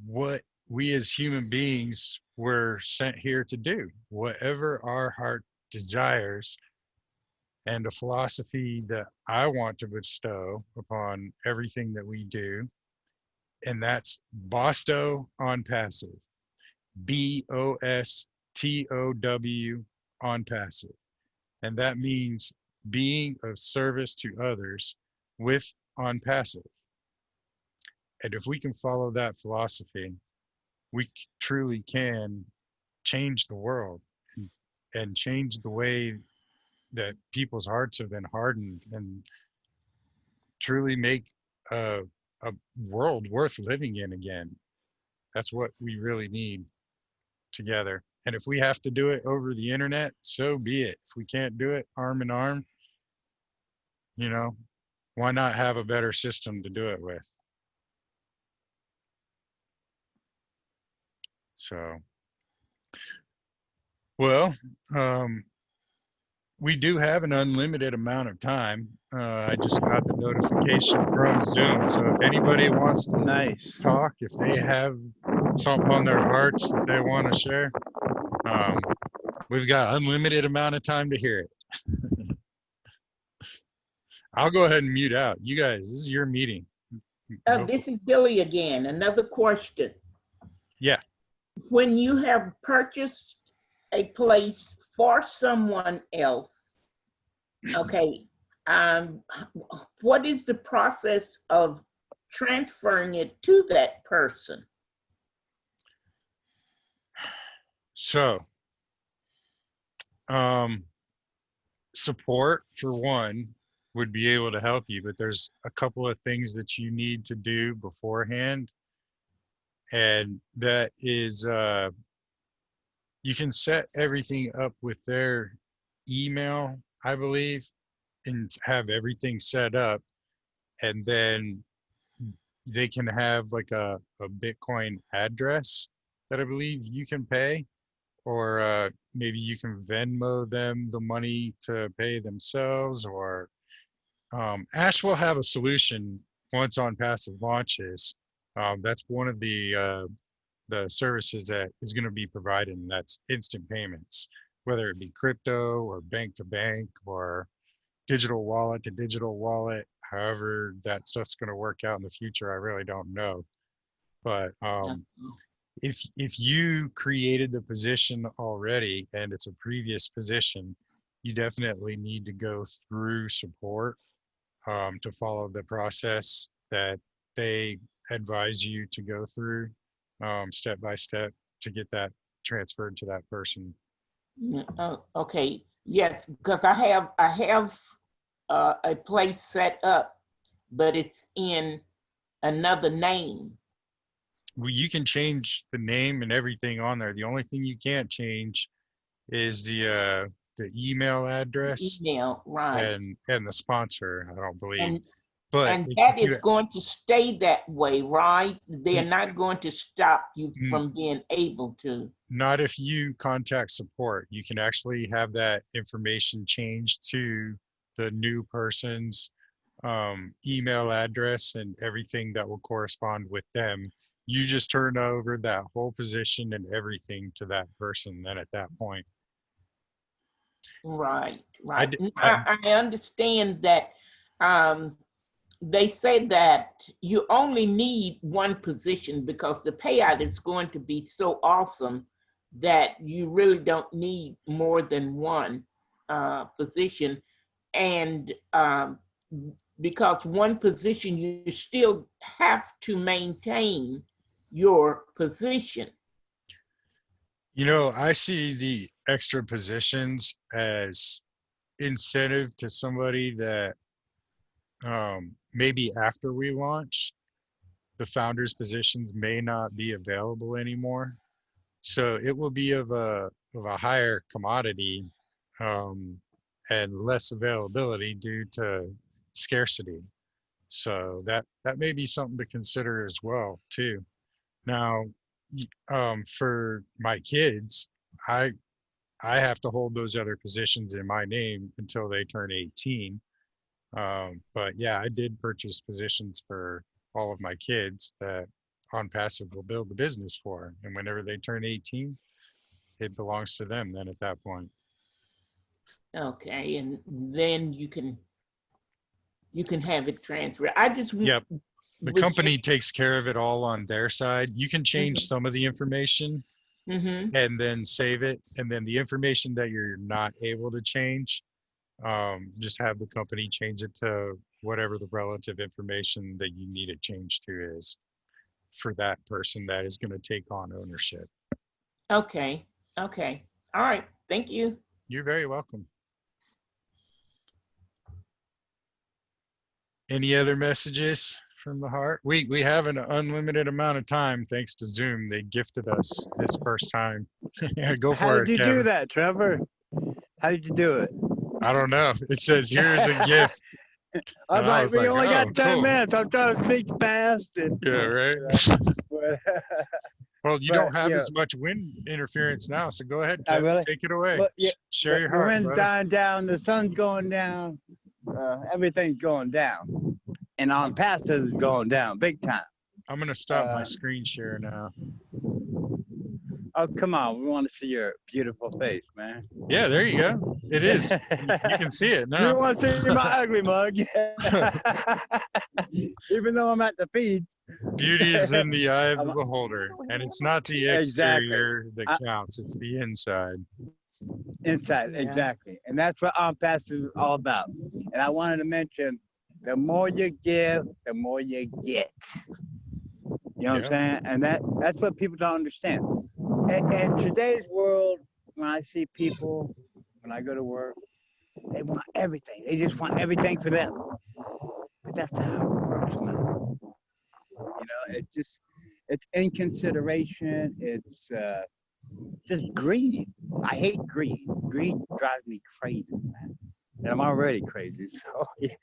Speaker 1: what we as human beings were sent here to do, whatever our heart desires, and a philosophy that I want to bestow upon everything that we do. And that's Bostow on passive. BOSTOW on passive. And that means being of service to others with on passive. And if we can follow that philosophy, we truly can change the world and change the way that people's hearts have been hardened and truly make a, a world worth living in again. That's what we really need together. And if we have to do it over the internet, so be it. If we can't do it arm in arm, you know, why not have a better system to do it with? So, well, um, we do have an unlimited amount of time. I just got the notification from Zoom. So if anybody wants to
Speaker 2: Nice.
Speaker 1: talk, if they have something on their hearts that they want to share, um, we've got unlimited amount of time to hear it. I'll go ahead and mute out. You guys, this is your meeting.
Speaker 3: This is Billy again. Another question.
Speaker 1: Yeah.
Speaker 3: When you have purchased a place for someone else, okay, what is the process of transferring it to that person?
Speaker 1: So, support for one would be able to help you, but there's a couple of things that you need to do beforehand. And that is, you can set everything up with their email, I believe, and have everything set up. And then they can have like a Bitcoin address that I believe you can pay, or maybe you can Venmo them the money to pay themselves, or Ash will have a solution once on passive launches. That's one of the services that is going to be provided, and that's instant payments, whether it be crypto or bank to bank or digital wallet to digital wallet. However, that stuff's going to work out in the future, I really don't know. But if you created the position already and it's a previous position, you definitely need to go through support to follow the process that they advise you to go through step by step to get that transferred to that person.
Speaker 3: Okay, yes, because I have a place set up, but it's in another name.
Speaker 1: Well, you can change the name and everything on there. The only thing you can't change is the email address
Speaker 3: Email, right?
Speaker 1: and the sponsor, I don't believe.
Speaker 3: And
Speaker 1: But
Speaker 3: and
Speaker 1: if
Speaker 3: that is
Speaker 1: you
Speaker 3: going to stay that way, right? They are not going to stop you
Speaker 1: Mm.
Speaker 3: from being able to.
Speaker 1: not if you contact support, you can actually have that information changed to the new person's email address and everything that will correspond with them. You just turn over that whole position and everything to that person then at that point.
Speaker 3: Right,
Speaker 1: I
Speaker 3: right.
Speaker 1: d-
Speaker 3: I understand that they say that you only need one position because the payout is going to be so awesome that you really don't need more than one position. And because one position, you still have to maintain your position.
Speaker 1: You know, I see the extra positions as incentive to somebody that maybe after we launch, the founders positions may not be available anymore. So it will be of a higher commodity and less availability due to scarcity. So that may be something to consider as well too. Now, for my kids, I I have to hold those other positions in my name until they turn 18. But yeah, I did purchase positions for all of my kids that Onpassive will build the business for. And whenever they turn 18, it belongs to them then at that point.
Speaker 3: Okay, and then you can have it transferred. I just
Speaker 1: Yep. The
Speaker 3: was
Speaker 1: company takes care of it all on their side. You can change
Speaker 3: Mhm.
Speaker 1: some of the information
Speaker 3: Mm-hmm.
Speaker 1: and then save it. And then the information that you're not able to change, just have the company change it to whatever the relative information that you need it changed to is for that person that is going to take on ownership.
Speaker 3: Okay. Okay. All right. Thank you.
Speaker 1: You're very welcome. Any other messages from the heart? We have an unlimited amount of time thanks to Zoom. They gifted us this first time. Go
Speaker 2: How
Speaker 1: for
Speaker 2: did
Speaker 1: it,
Speaker 2: you
Speaker 1: Kevin.
Speaker 2: do that, Trevor? How did you do it?
Speaker 1: I don't know. It says here's a gift.
Speaker 2: I was
Speaker 1: And I
Speaker 2: like,
Speaker 1: was
Speaker 2: we
Speaker 1: like,
Speaker 2: only
Speaker 1: oh,
Speaker 2: got 10
Speaker 1: cool.
Speaker 2: minutes. I'm trying to speak fast. And,
Speaker 1: Yeah, right.
Speaker 2: but,
Speaker 1: Well, you
Speaker 2: but,
Speaker 1: don't have
Speaker 2: yeah,
Speaker 1: as much wind interference now, so go ahead,
Speaker 2: I
Speaker 1: Kevin.
Speaker 2: really.
Speaker 1: Take it away.
Speaker 2: But yeah,
Speaker 1: Share your
Speaker 2: the
Speaker 1: heart,
Speaker 2: wind's
Speaker 1: brother.
Speaker 2: dying down, the sun's going down, everything's going down. And Onpassive is going down big time.
Speaker 1: I'm gonna stop my screen share now.
Speaker 2: Oh, come on. We want to see your beautiful face, man.
Speaker 1: Yeah, there you go. It is. You can see it
Speaker 2: You
Speaker 1: now.
Speaker 2: don't want to see my ugly mug. Even though I'm at the feed.
Speaker 1: Beauty is in the eye of the beholder, and it's not the
Speaker 2: Exactly.
Speaker 1: exterior that counts; it's the inside.
Speaker 2: Inside,
Speaker 5: Yeah.
Speaker 2: exactly. And that's what Onpassive is all about. And I wanted to mention, the more you give, the more you get. You know what I'm saying? And that's what people don't understand. In today's world, when I see people, when I go to work, they want everything. They just want everything for them. But that's not how it works, man. You know, it's inconsideration. It's just greed. I hate greed. Greed drives me crazy, man. And I'm already crazy. So, yeah.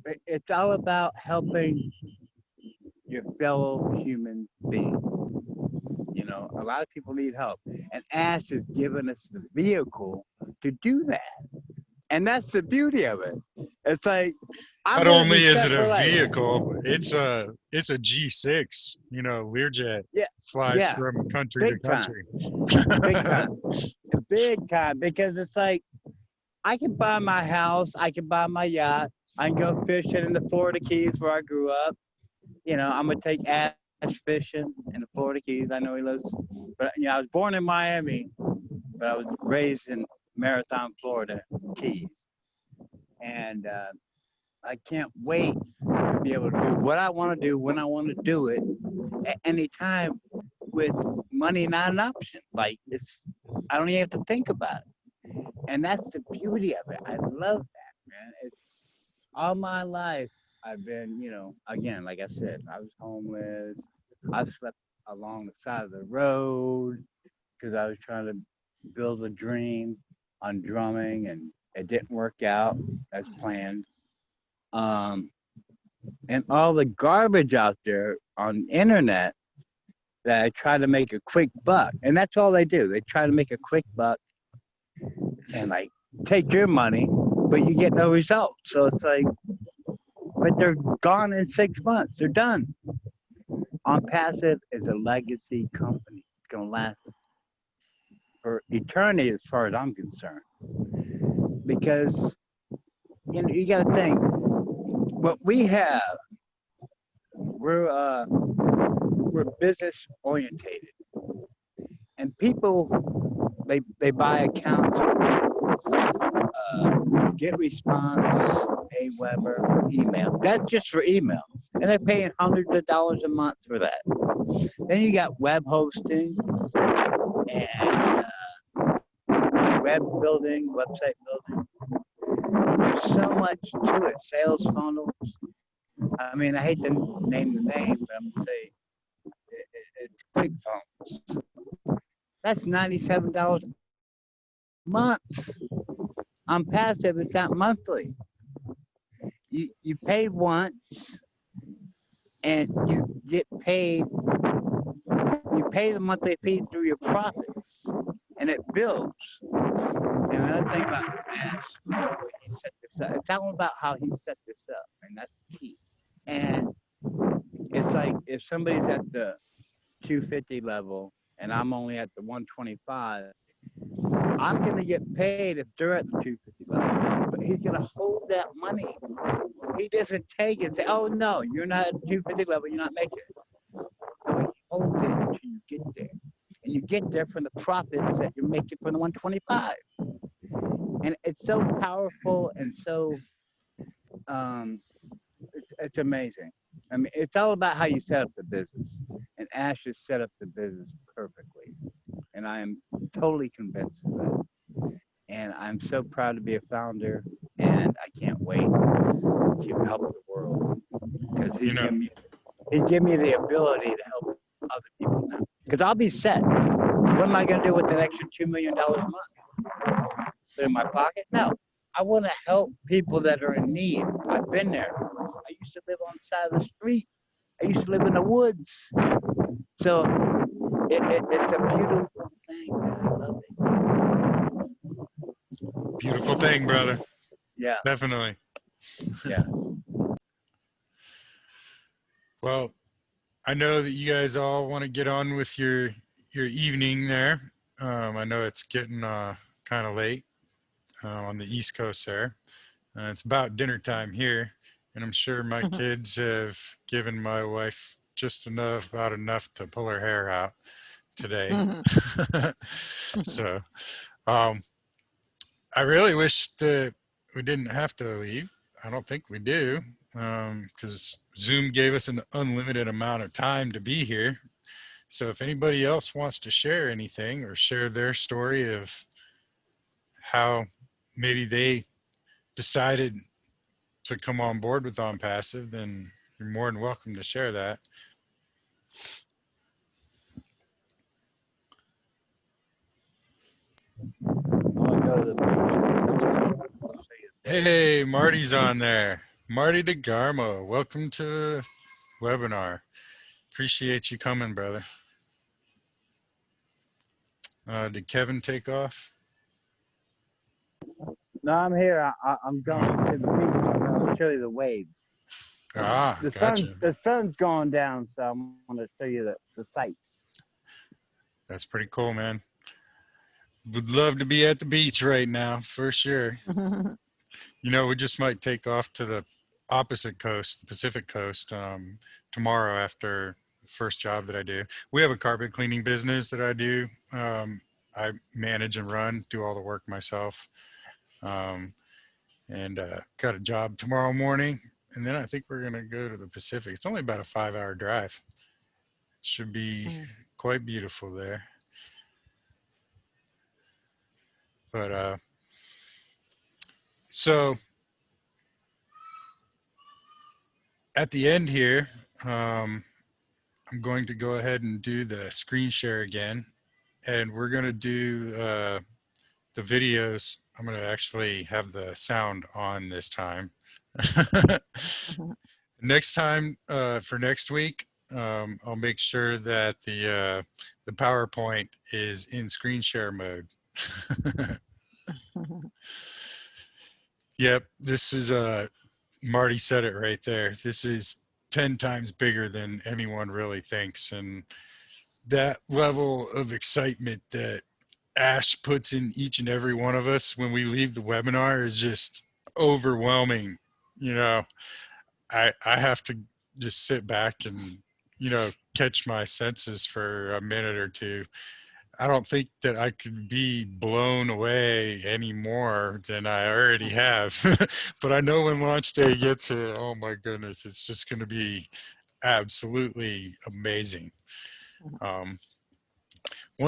Speaker 2: But it's all about helping your fellow human being. You know, a lot of people need help, and Ash has given us the vehicle to do that. And that's the beauty of it. It's like
Speaker 1: Not only is it a vehicle, it's a G6. You know, Learjet
Speaker 2: Yeah,
Speaker 1: flies
Speaker 2: yeah,
Speaker 1: from country to
Speaker 2: big time.
Speaker 1: country.
Speaker 2: Big time, big time. Because it's like I can buy my house, I can buy my yacht, I can go fishing in the Florida Keys where I grew up. You know, I'm gonna take Ash fishing in the Florida Keys. I know he lives, but you know, I was born in Miami, but I was raised in Marathon, Florida Keys, and I can't wait to be able to do what I want to do when I want to do it at any time with money not an option. Like I don't even have to think about it. And that's the beauty of it. I love that, man. It's all my life I've been, again, like I said, I was homeless. I've slept along the side of the road because I was trying to build a dream on drumming and it didn't work out as planned. And all the garbage out there on the internet that I try to make a quick buck. And that's all they do. They try to make a quick buck and like take your money, but you get no result. So it's like, but they're gone in 6 months. They're done. Onpassive is a legacy company. It's going to last for eternity as far as I'm concerned. Because, you got to think, what we have, we're business orientated. And people, they buy accounts, get response, Aweber, email. That's just for email. And they're paying hundreds of dollars a month for that. Then you got web hosting and web building, website building. There's so much to it. Sales funnels. I mean, I hate to name the name, but I'm going to say it's ClickFunnels. That's $97 a month. Onpassive, it's not monthly. You pay once and you get paid. You pay the monthly fee through your profits and it builds. And another thing about Ash, he set this up. It's all about how he set this up, and that's the key. And it's like if somebody's at the 250 level and I'm only at the 125, I'm going to get paid if they're at the 250 level. But he's going to hold that money. He doesn't take it and say, oh, no, you're not at the 250 level, you're not making it. No, he holds it until you get there. And you get there from the profits that you're making from the 125. And it's so powerful and so, it's amazing. I mean, it's all about how you set up the business. And Ash has set up the business perfectly. And I am totally convinced of that. And I'm so proud to be a founder. And I can't wait to help the world. Because he's given me the ability to help other people now. Because I'll be set. What am I going to do with that extra $2 million a month? Put it in my pocket? No. I want to help people that are in need. I've been there. I used to live on the side of the street. I used to live in the woods. So it's a beautiful thing. I love it.
Speaker 1: Beautiful thing, brother.
Speaker 2: Yeah.
Speaker 1: Definitely.
Speaker 2: Yeah.
Speaker 1: Well, I know that you guys all want to get on with your evening there. I know it's getting kind of late on the East Coast there. It's about dinner time here, and I'm sure my kids have given my wife just about enough to pull her hair out today. So I really wish that we didn't have to leave. I don't think we do, because Zoom gave us an unlimited amount of time to be here. So if anybody else wants to share anything or share their story of how maybe they decided to come on board with Onpassive, then you're more than welcome to share that. Hey, Marty's on there. Marty DeGarmo, welcome to the webinar. Appreciate you coming, brother. Did Kevin take off?
Speaker 2: No, I'm here. I'm going to the beach. I'm going to show you the waves.
Speaker 1: Gotcha.
Speaker 2: The sun's going down, so I'm going to show you the sights.
Speaker 1: That's pretty cool, man. Would love to be at the beach right now, for sure. You know, we just might take off to the opposite coast, the Pacific coast, tomorrow after the first job that I do. We have a carpet cleaning business that I do. I manage and run, do all the work myself. and got a job tomorrow morning. And then I think we're going to go to the Pacific. It's only about a 5-hour drive. Should be quite beautiful there. But so at the end here, I'm going to go ahead and do the screen share again. And we're going to do the videos. I'm going to actually have the sound on this time. Next time, for next week, I'll make sure that the PowerPoint is in screen share mode. Yep, this is Marty said it right there. This is 10 times bigger than anyone really thinks, and that level of excitement that Ash puts in each and every one of us when we leave the webinar is just overwhelming. You know, I have to just sit back and, you know, catch my senses for a minute or two. I don't think that I could be blown away any more than I already have. But I know when launch day gets here, oh my goodness, it's just going to be absolutely amazing. One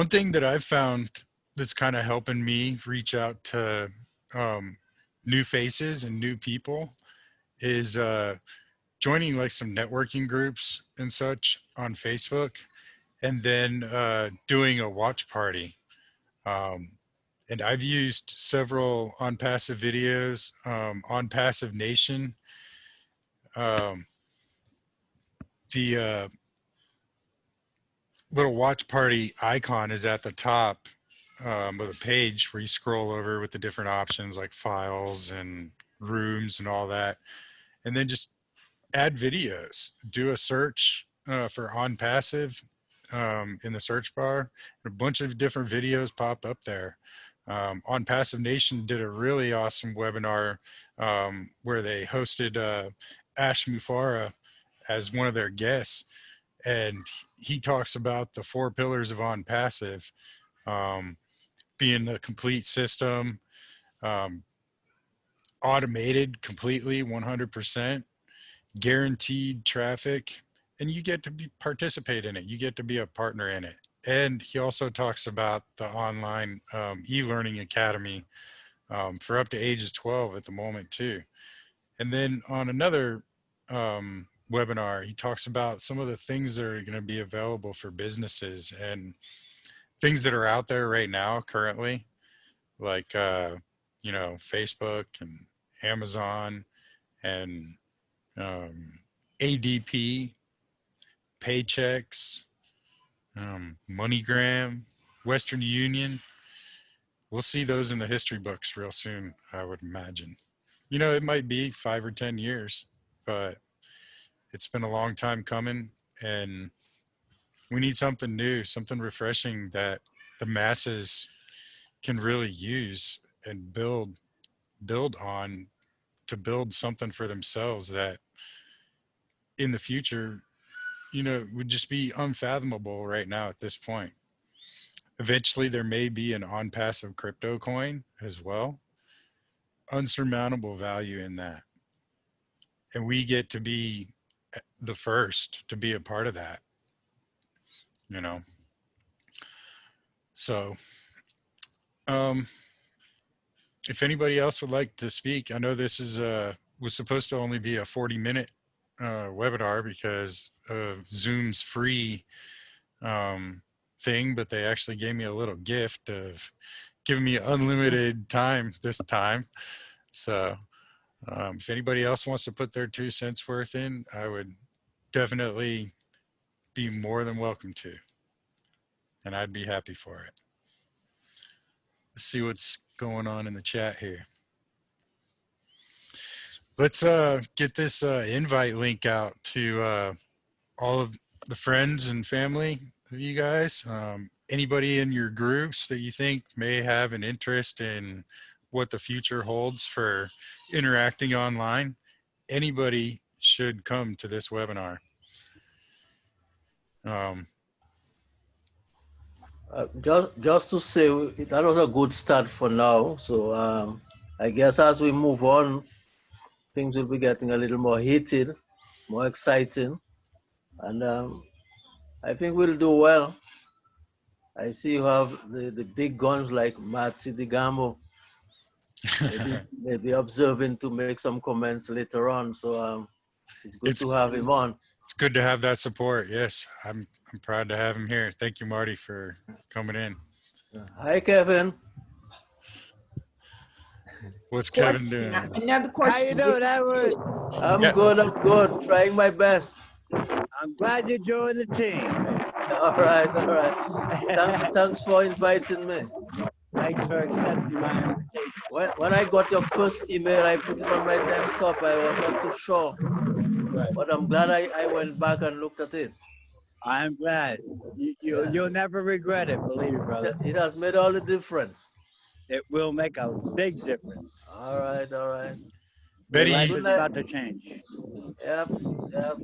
Speaker 1: thing that I've found that's kind of helping me reach out to new faces and new people is joining like some networking groups and such on Facebook, and then doing a watch party. And I've used several Onpassive videos, Onpassive Nation. The little watch party icon is at the top of a page where you scroll over with the different options like files and rooms and all that. And then just add videos, do a search for Onpassive in the search bar. A bunch of different videos pop up there. Onpassive Nation did a really awesome webinar where they hosted Ash Mufara as one of their guests. And he talks about the 4 pillars of Onpassive, being the complete system, automated completely 100%, guaranteed traffic, and you get to participate in it. You get to be a partner in it. And he also talks about the online e-learning academy for up to ages 12 at the moment too. And then on another webinar, he talks about some of the things that are going to be available for businesses and things that are out there right now currently, like you know, Facebook and Amazon and ADP, Paychecks, MoneyGram, Western Union. We'll see those in the history books real soon, I would imagine. You know, it might be 5 or 10 years, but it's been a long time coming, and we need something new, something refreshing that the masses can really use and build on, to build something for themselves that in the future, you know, would just be unfathomable right now at this point. Eventually there may be an on-passive crypto coin as well. Unsurmountable value in that. And we get to be the first to be a part of that, you know. So if anybody else would like to speak, I know this is was supposed to only be a 40-minute webinar because of Zoom's free thing, but they actually gave me a little gift of giving me unlimited time this time. So if anybody else wants to put their 2 cents worth in, I would definitely be more than welcome to, and I'd be happy for it. Let's see what's going on in the chat here. Let's get this invite link out to all of the friends and family of you guys. Anybody in your groups that you think may have an interest in what the future holds for interacting online, anybody should come to this webinar.
Speaker 4: Just to say, that was a good start for now. So I guess as we move on, things will be getting a little more heated, more exciting, and I think we'll do well. I see you have the big guns like Matty DeGamo, maybe observing to make some comments later on. So it's good
Speaker 1: It's
Speaker 4: to have him on.
Speaker 1: it's good to have that support. Yes, I'm proud to have him here. Thank you, Marty, for coming in.
Speaker 4: Hi, Kevin.
Speaker 1: What's Kevin
Speaker 3: Question,
Speaker 1: doing?
Speaker 3: another question.
Speaker 2: How you doing, Edward?
Speaker 4: I'm
Speaker 1: Yeah.
Speaker 4: good. I'm good. Trying my best.
Speaker 2: I'm glad you joined the team.
Speaker 4: All right. All right. Thanks for inviting me.
Speaker 2: Thanks for accepting my invitation.
Speaker 4: When I got your first email, I put it on my desktop. I was not too sure,
Speaker 2: Right.
Speaker 4: but I'm glad I went back and looked at it.
Speaker 2: I'm glad. You'll never regret it, believe me, brother.
Speaker 4: It has made all the difference.
Speaker 2: It will make a big difference.
Speaker 4: All right. All right.
Speaker 1: Betty,
Speaker 2: Life
Speaker 1: you-
Speaker 2: is about to change.
Speaker 4: Yep. Yep.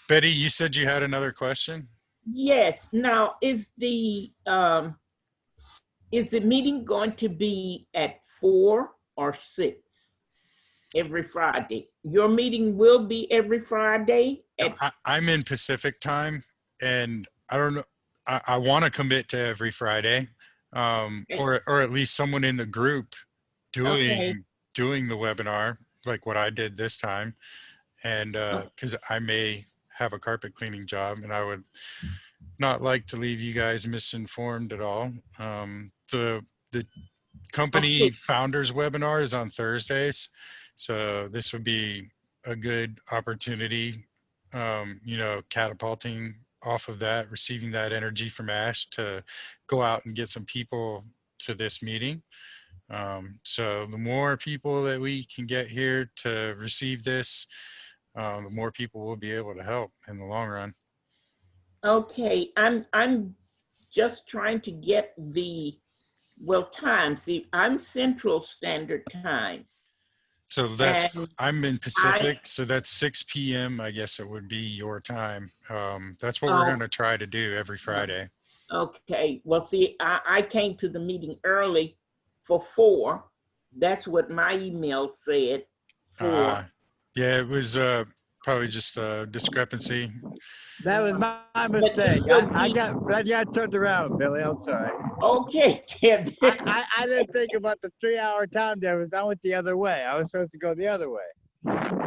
Speaker 1: Betty, you said you had another question.
Speaker 3: Yes. Now, is the meeting going to be at 4 or 6 every Friday? Your meeting will be every Friday at
Speaker 1: I'm in Pacific time, and I don't know. I want to commit to every Friday, or at least someone in the group doing the webinar like what I did this time, and because I may have a carpet cleaning job, and I would not like to leave you guys misinformed at all. The company founders webinar is on Thursdays, so this would be a good opportunity, catapulting off of that, receiving that energy from Ash to go out and get some people to this meeting. So the more people that we can get here to receive this, the more people will be able to help in the long run.
Speaker 3: Okay, I'm just trying to get the time. See, I'm Central Standard Time.
Speaker 1: So I'm in Pacific, so that's 6 p.m. I guess it would be your time. That's what we're going to try to do every Friday.
Speaker 3: Okay, well, see, I came to the meeting early for 4. That's what my email said. 4.
Speaker 1: Yeah, it was probably just a discrepancy.
Speaker 2: That was my mistake. I got turned around, Billy. I'm sorry.
Speaker 3: Okay, Kevin.
Speaker 2: I didn't think about the 3-hour time difference. I went the other way. I was supposed to go the other way.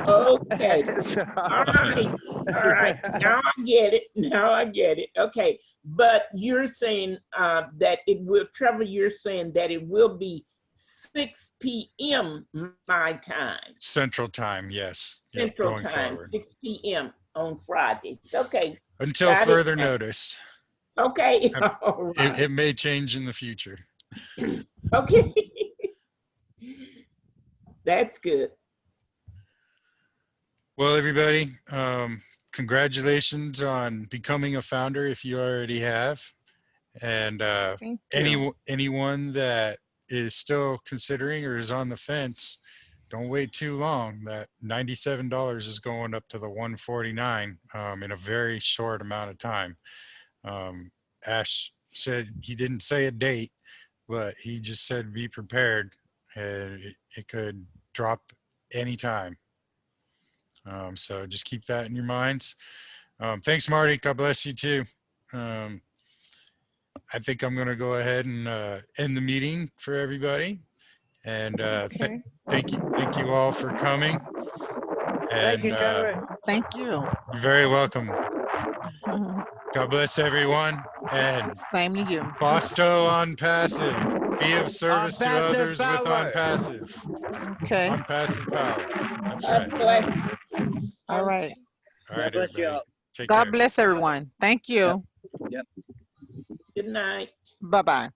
Speaker 3: Okay.
Speaker 2: So-
Speaker 3: All right. Now I get it. Okay, but you're saying that it will, Trevor, you're saying that it will be 6 p.m. my time.
Speaker 1: Central time, yes.
Speaker 3: Central
Speaker 1: going
Speaker 3: time,
Speaker 1: forward.
Speaker 3: 6 p.m. on Fridays. Okay.
Speaker 1: Until
Speaker 3: Got it.
Speaker 1: further notice.
Speaker 3: Okay. All right.
Speaker 1: It may change in the future.
Speaker 3: Okay. That's good.
Speaker 1: Well, everybody, congratulations on becoming a founder if you already have. And
Speaker 5: Thank you.
Speaker 1: anyone that is still considering or is on the fence, don't wait too long. That $97 is going up to the $149 in a very short amount of time. Ash said he didn't say a date, but he just said be prepared. It could drop anytime. So just keep that in your minds. Thanks, Marty. God bless you too. I think I'm going to go ahead and end the meeting for everybody. And
Speaker 5: Okay.
Speaker 1: thank you all for coming. And
Speaker 2: Thank you, Trevor.
Speaker 5: Thank you.
Speaker 1: you're very welcome. God bless everyone. And
Speaker 5: Same to you.
Speaker 1: Bosto Onpassive. Be of service to
Speaker 2: Onpassive
Speaker 1: others with
Speaker 2: power.
Speaker 1: Onpassive.
Speaker 5: Okay.
Speaker 1: Onpassive power. That's
Speaker 3: God
Speaker 1: right.
Speaker 3: bless.
Speaker 5: All right.
Speaker 1: All right,
Speaker 2: God bless you
Speaker 1: everybody.
Speaker 2: all.
Speaker 1: Take
Speaker 5: God
Speaker 1: care.
Speaker 5: bless everyone. Thank you.
Speaker 3: Good night.
Speaker 5: Bye-bye.